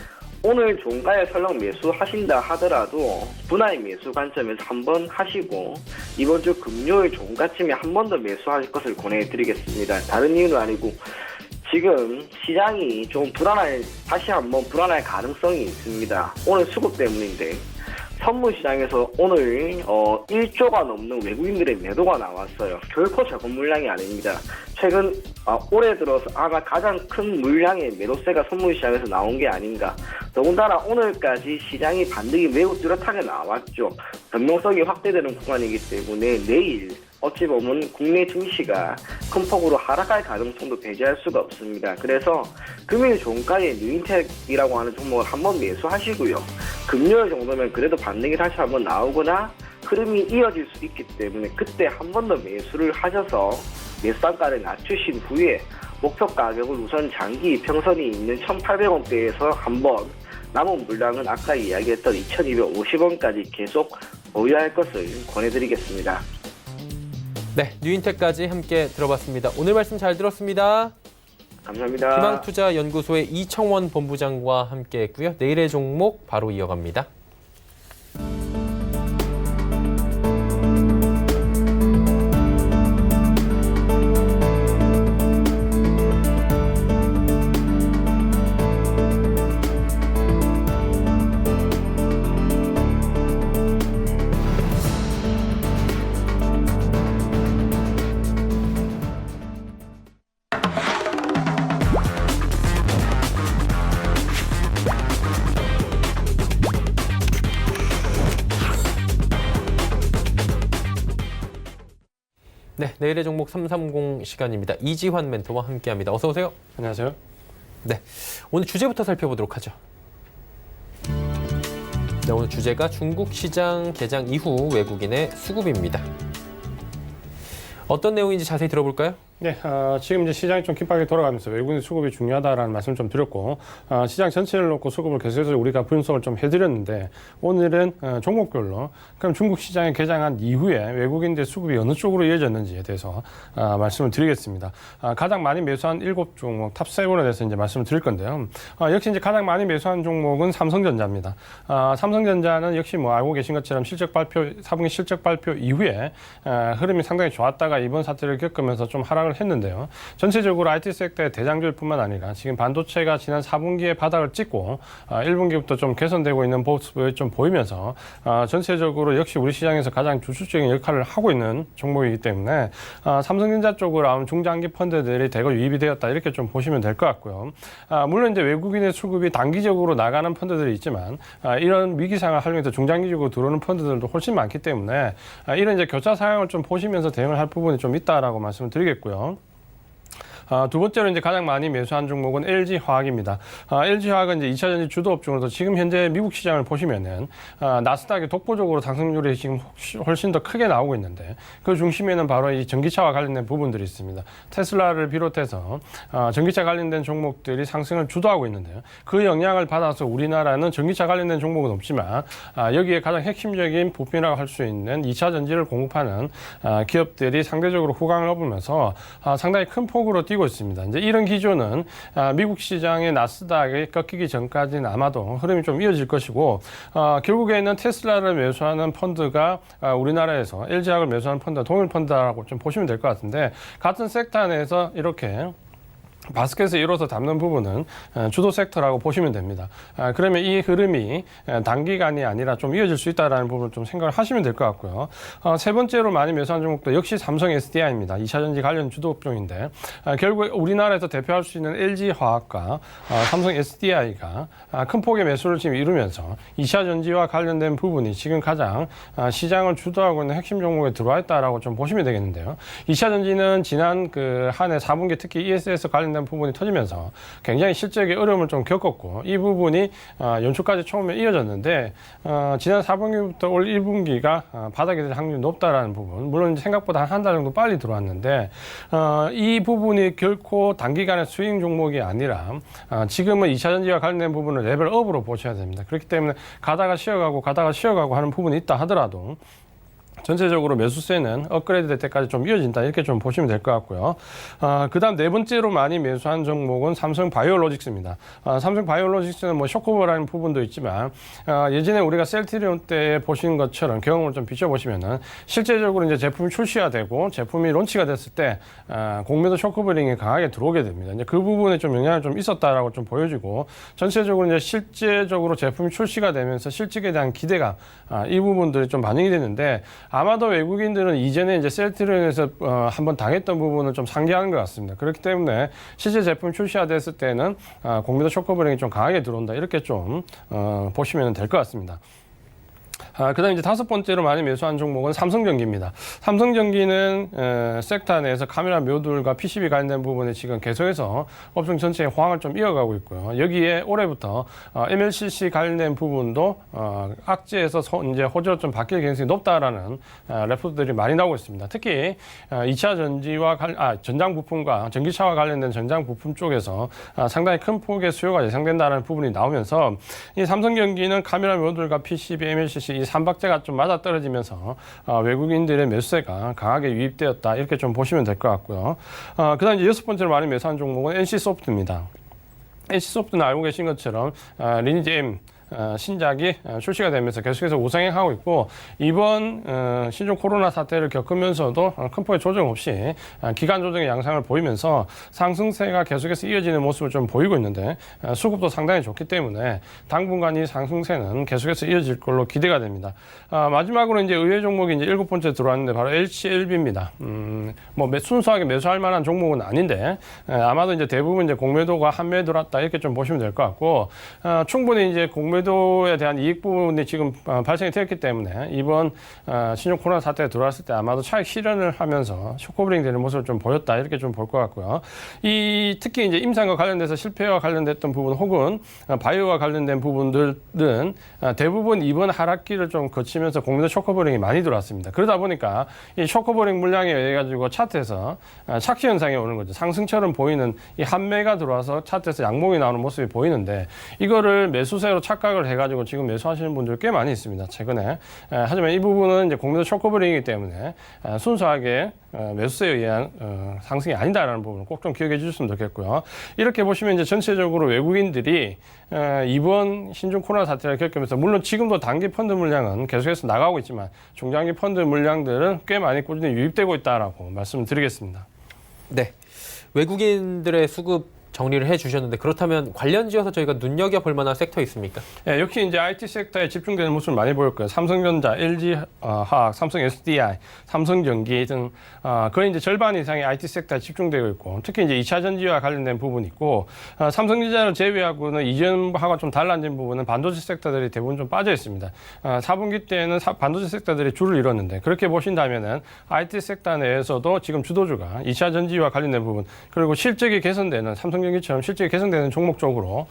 오늘 종가에 설령 매수하신다 하더라도 분할 매수 관점에서 한번 하시고 이번 주 금요일 종가쯤에 한 번 더 매수하실 것을 권해드리겠습니다. 다른 이유는 아니고 지금 시장이 좀 다시 한번 불안할 가능성이 있습니다. 오늘 수급 때문인데 선물시장에서 오늘 1조가 넘는 외국인들의 매도가 나왔어요. 결코 적은 물량이 아닙니다. 최근 올해 들어서 아마 가장 큰 물량의 매도세가 선물시장에서 나온 게 아닌가. 더군다나 오늘까지 시장이 반등이 매우 뚜렷하게 나왔죠. 변동성이 확대되는 구간이기 때문에 내일 어찌 보면 국내 증시가 큰 폭으로 하락할 가능성도 배제할 수가 없습니다. 그래서 금요일 종가에 뉴인텍이라고 하는 종목을 한번 매수하시고요. 금요일 정도면 그래도 반등이 다시 한번 나오거나 흐름이 이어질 수 있기 때문에 그때 한 번 더 매수를 하셔서 매수 단가를 낮추신 후에 목표 가격을 우선 장기 평선이 있는 1,800원대에서 한번 남은 물량은 아까 이야기했던 2,250원까지 계속 보유할 것을 권해드리겠습니다. 네, 뉴인텍까지 함께 들어봤습니다. 오늘 말씀 잘 들었습니다. 감사합니다. 희망투자연구소의 이청원 본부장과 함께했고요. 내일의 종목 바로 이어갑니다. 네, 내일의 종목 330 시간입니다. 이지환 멘토와 함께합니다. 어서 오세요. 안녕하세요. 네, 오늘 주제부터 살펴보도록 하죠. 네, 오늘 주제가 중국 시장 개장 이후 외국인의 수급입니다. 어떤 내용인지 자세히 들어볼까요? 네, 지금 이제 시장이 좀 긴박하게 돌아가면서 외국인 수급이 중요하다라는 말씀을 좀 드렸고, 시장 전체를 놓고 수급을 계속해서 우리가 분석을 좀 해드렸는데, 오늘은 종목별로 그럼 중국 시장에 개장한 이후에 외국인들 수급이 어느 쪽으로 이어졌는지에 대해서 말씀을 드리겠습니다. 가장 많이 매수한 7종목 탑7에 대해서 이제 말씀을 드릴 건데요. 역시 이제 가장 많이 매수한 종목은 삼성전자입니다. 삼성전자는 역시 뭐 알고 계신 것처럼 실적 발표, 4분기 실적 발표 이후에 흐름이 상당히 좋았다가 이번 사태를 겪으면서 좀 하락을 했는데요. 전체적으로 IT 섹터의 대장주일뿐만 아니라 지금 반도체가 지난 4분기에 바닥을 찍고 1분기부터 좀 개선되고 있는 모습을 좀 보이면서 전체적으로 역시 우리 시장에서 가장 주축적인 역할을 하고 있는 종목이기 때문에 삼성전자 쪽으로 나온 중장기 펀드들이 대거 유입이 되었다 이렇게 좀 보시면 될 것 같고요. 물론 이제 외국인의 수급이 단기적으로 나가는 펀드들이 있지만 이런 위기 상황을 활용해서 중장기적으로 들어오는 펀드들도 훨씬 많기 때문에 이런 이제 교차 상황을 좀 보시면서 대응을 할 부분이 좀 있다라고 말씀을 드리겠고요. 두 번째로 이제 가장 많이 매수한 종목은 LG화학입니다. LG화학은 이제 2차전지 주도업종으로서 지금 현재 미국 시장을 보시면은 나스닥의 독보적으로 상승률이 지금 훨씬 더 크게 나오고 있는데 그 중심에는 바로 이 전기차와 관련된 부분들이 있습니다. 테슬라를 비롯해서 전기차 관련된 종목들이 상승을 주도하고 있는데요. 그 영향을 받아서 우리나라는 전기차 관련된 종목은 없지만 여기에 가장 핵심적인 부품이라고 할 수 있는 2차 전지를 공급하는 기업들이 상대적으로 후광을 얻으면서 상당히 큰 폭으로 뛰고 있습니다. 이제 이런 기조는 미국 시장의 나스닥이 꺾이기 전까지는 아마도 흐름이 좀 이어질 것이고 결국에는 테슬라를 매수하는 펀드가 우리나라에서 LG화학을 매수하는 펀드가 동일 펀드라고 좀 보시면 될 것 같은데 같은 섹터 내에서 이렇게 바스켓에 이뤄서 담는 부분은 주도 섹터라고 보시면 됩니다. 그러면 이 흐름이 단기간이 아니라 좀 이어질 수 있다는 부분을 좀 생각을 하시면 될 것 같고요. 세 번째로 많이 매수한 종목도 역시 삼성 SDI입니다. 2차전지 관련 주도 업종인데 결국 우리나라에서 대표할 수 있는 LG화학과 삼성 SDI가 큰 폭의 매수를 지금 이루면서 2차전지와 관련된 부분이 지금 가장 시장을 주도하고 있는 핵심 종목에 들어와 있다라고 좀 보시면 되겠는데요. 2차전지는 지난 그 한 해 4분기 특히 ESS 관련 부분이 터지면서 굉장히 실적의 어려움을 좀 겪었고 이 부분이 연초까지 처음에 이어졌는데 지난 4분기부터 올 1분기가 바닥이 될 확률이 높다라는 부분 물론 생각보다 한 달 정도 빨리 들어왔는데 이 부분이 결코 단기간의 스윙 종목이 아니라 지금은 2차전지와 관련된 부분을 레벨업으로 보셔야 됩니다. 그렇기 때문에 가다가 쉬어가고 하는 부분이 있다 하더라도 전체적으로 매수세는 업그레이드 될 때까지 좀 이어진다 이렇게 좀 보시면 될 것 같고요. 그다음 네 번째로 많이 매수한 종목은 삼성 바이오로직스입니다. 삼성 바이오로직스는 뭐 쇼크오버라는 부분도 있지만 예전에 우리가 셀트리온 때 보신 것처럼 경험을 좀 비춰보시면은 실제적으로 이제 제품이 출시화되고 제품이 론치가 됐을 때 공매도 쇼크버링이 강하게 들어오게 됩니다. 이제 그 부분에 좀 영향을 좀 있었다라고 좀 보여지고 전체적으로 이제 실제적으로 제품이 출시가 되면서 실적에 대한 기대가 이 부분들이 좀 반영이 됐는데. 아마도 외국인들은 이전에 이제 셀트리온에서 한번 당했던 부분을 좀 상기하는 것 같습니다. 그렇기 때문에 실제 제품 출시화됐을 때는 공매도 쇼크버링이 좀 강하게 들어온다 이렇게 좀 보시면 될 것 같습니다. 그다음 이제 다섯 번째로 많이 매수한 종목은 삼성전기입니다. 삼성전기는 섹터 내에서 카메라 모듈과 PCB 관련된 부분에 지금 계속해서 업종 전체의 호황을 좀 이어가고 있고요. 여기에 올해부터 MLCC 관련된 부분도 악재에서 이제 호재로 좀 바뀔 가능성이 높다라는 레포트들이 많이 나오고 있습니다. 특히 2차 전지와 전장 부품과 전기차와 관련된 전장 부품 쪽에서 상당히 큰 폭의 수요가 예상된다는 부분이 나오면서 이 삼성전기는 카메라 모듈과 PCB, MLCC 이 삼박자가 좀 맞아떨어지면서 외국인들의 매수세가 강하게 유입되었다 이렇게 좀 보시면 될 것 같고요. 그다음 이제 여섯 번째로 많이 매수한 종목은 NC소프트입니다. NC소프트는 알고 계신 것처럼 리니지 M 신작이 출시가 되면서 계속해서 우상향하고 있고 이번 신종 코로나 사태를 겪으면서도 큰 폭의 조정 없이 기간 조정의 양상을 보이면서 상승세가 계속해서 이어지는 모습을 좀 보이고 있는데 수급도 상당히 좋기 때문에 당분간 이 상승세는 계속해서 이어질 걸로 기대가 됩니다. 마지막으로 이제 의외 종목이 이제 7번째 들어왔는데 바로 LCLB입니다. 뭐 순수하게 매수할 만한 종목은 아닌데 아마도 이제 대부분 이제 공매도가 한매에 들어왔다 이렇게 좀 보시면 될 것 같고 충분히 이제 공매도 아무래도에 대한 이익 부분이 지금 발생이 되었기 때문에 이번 신종 코로나 사태가 들어왔을 때 아마도 차익 실현을 하면서 쇼커브링 되는 모습을 좀 보였다 이렇게 좀 볼 것 같고요. 특히 이제 임상과 관련돼서 실패와 관련됐던 부분 혹은 바이오와 관련된 부분들은 대부분 이번 하락기를 좀 거치면서 공매도 쇼커브링이 많이 들어왔습니다. 그러다 보니까 이 쇼커브링 물량에 의해 가지고 차트에서 착시 현상이 오는 거죠. 상승처럼 보이는 이 한매가 들어와서 차트에서 양봉이 나오는 모습이 보이는데 이거를 매수세로 착각을 해가지고 지금 매수하시는 분들 꽤 많이 있습니다. 최근에. 하지만 이 부분은 이제 공매도 쇼커브링이기 때문에 순수하게 매수세에 의한 상승이 아니다라는 부분을 꼭 좀 기억해 주셨으면 좋겠고요. 이렇게 보시면 이제 전체적으로 외국인들이 이번 신종 코로나 사태를 겪으면서 물론 지금도 단기 펀드 물량은 계속해서 나가고 있지만 중장기 펀드 물량들은 꽤 많이 꾸준히 유입되고 있다라고 말씀드리겠습니다. 네, 외국인들의 수급 정리를 해주셨는데 그렇다면 관련지어서 저희가 눈여겨볼 만한 섹터 있습니까? 네, 역시 이제 IT 섹터에 집중되는 모습을 많이 보일 거예요. 삼성전자, LG화학, 삼성 SDI, 삼성전기 등 거의 이제 절반 이상의 IT 섹터에 집중되어 있고 특히 이제 2차 전지와 관련된 부분이 있고 삼성전자를 제외하고는 이전하고 좀 달라진 부분은 반도체 섹터들이 대부분 좀 빠져 있습니다. 4분기 때는 반도체 섹터들이 줄을 이뤘는데 그렇게 보신다면은 IT 섹터 내에서도 지금 주도주가 2차 전지와 관련된 부분 그리고 실적이 개선되는 삼성전기처럼 실적이 개선되는 종목 쪽으로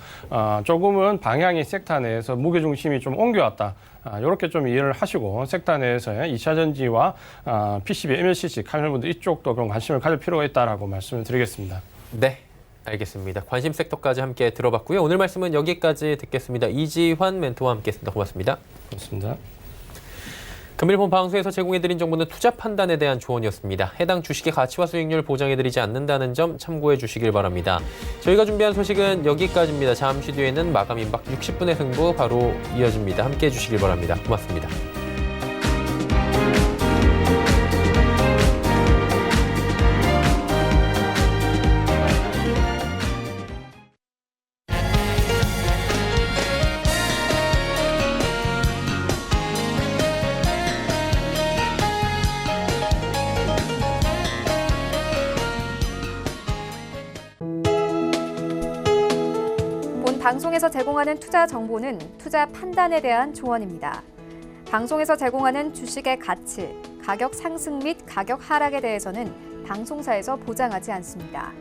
조금은 방향이 섹터 내에서 무게중심이 좀 옮겨왔다. 이렇게 좀 이해를 하시고 섹터 내에서의 2차 전지와 PCB, MLCC, 카메라분들 이쪽도 그런 관심을 가질 필요가 있다라고 말씀을 드리겠습니다. 네, 알겠습니다. 관심 섹터까지 함께 들어봤고요. 오늘 말씀은 여기까지 듣겠습니다. 이지환 멘토와 함께했습니다. 고맙습니다. 고맙습니다. 금일본 방송에서 제공해드린 정보는 투자 판단에 대한 조언이었습니다. 해당 주식의 가치와 수익률 보장해드리지 않는다는 점 참고해 주시길 바랍니다. 저희가 준비한 소식은 여기까지입니다. 잠시 뒤에는 마감 임박 60분의 승부 바로 이어집니다. 함께해 주시길 바랍니다. 고맙습니다. 방송에서 제공하는 투자 정보는 투자 판단에 대한 조언입니다. 방송에서 제공하는 주식의 가치, 가격 상승 및 가격 하락에 대해서는 방송사에서 보장하지 않습니다.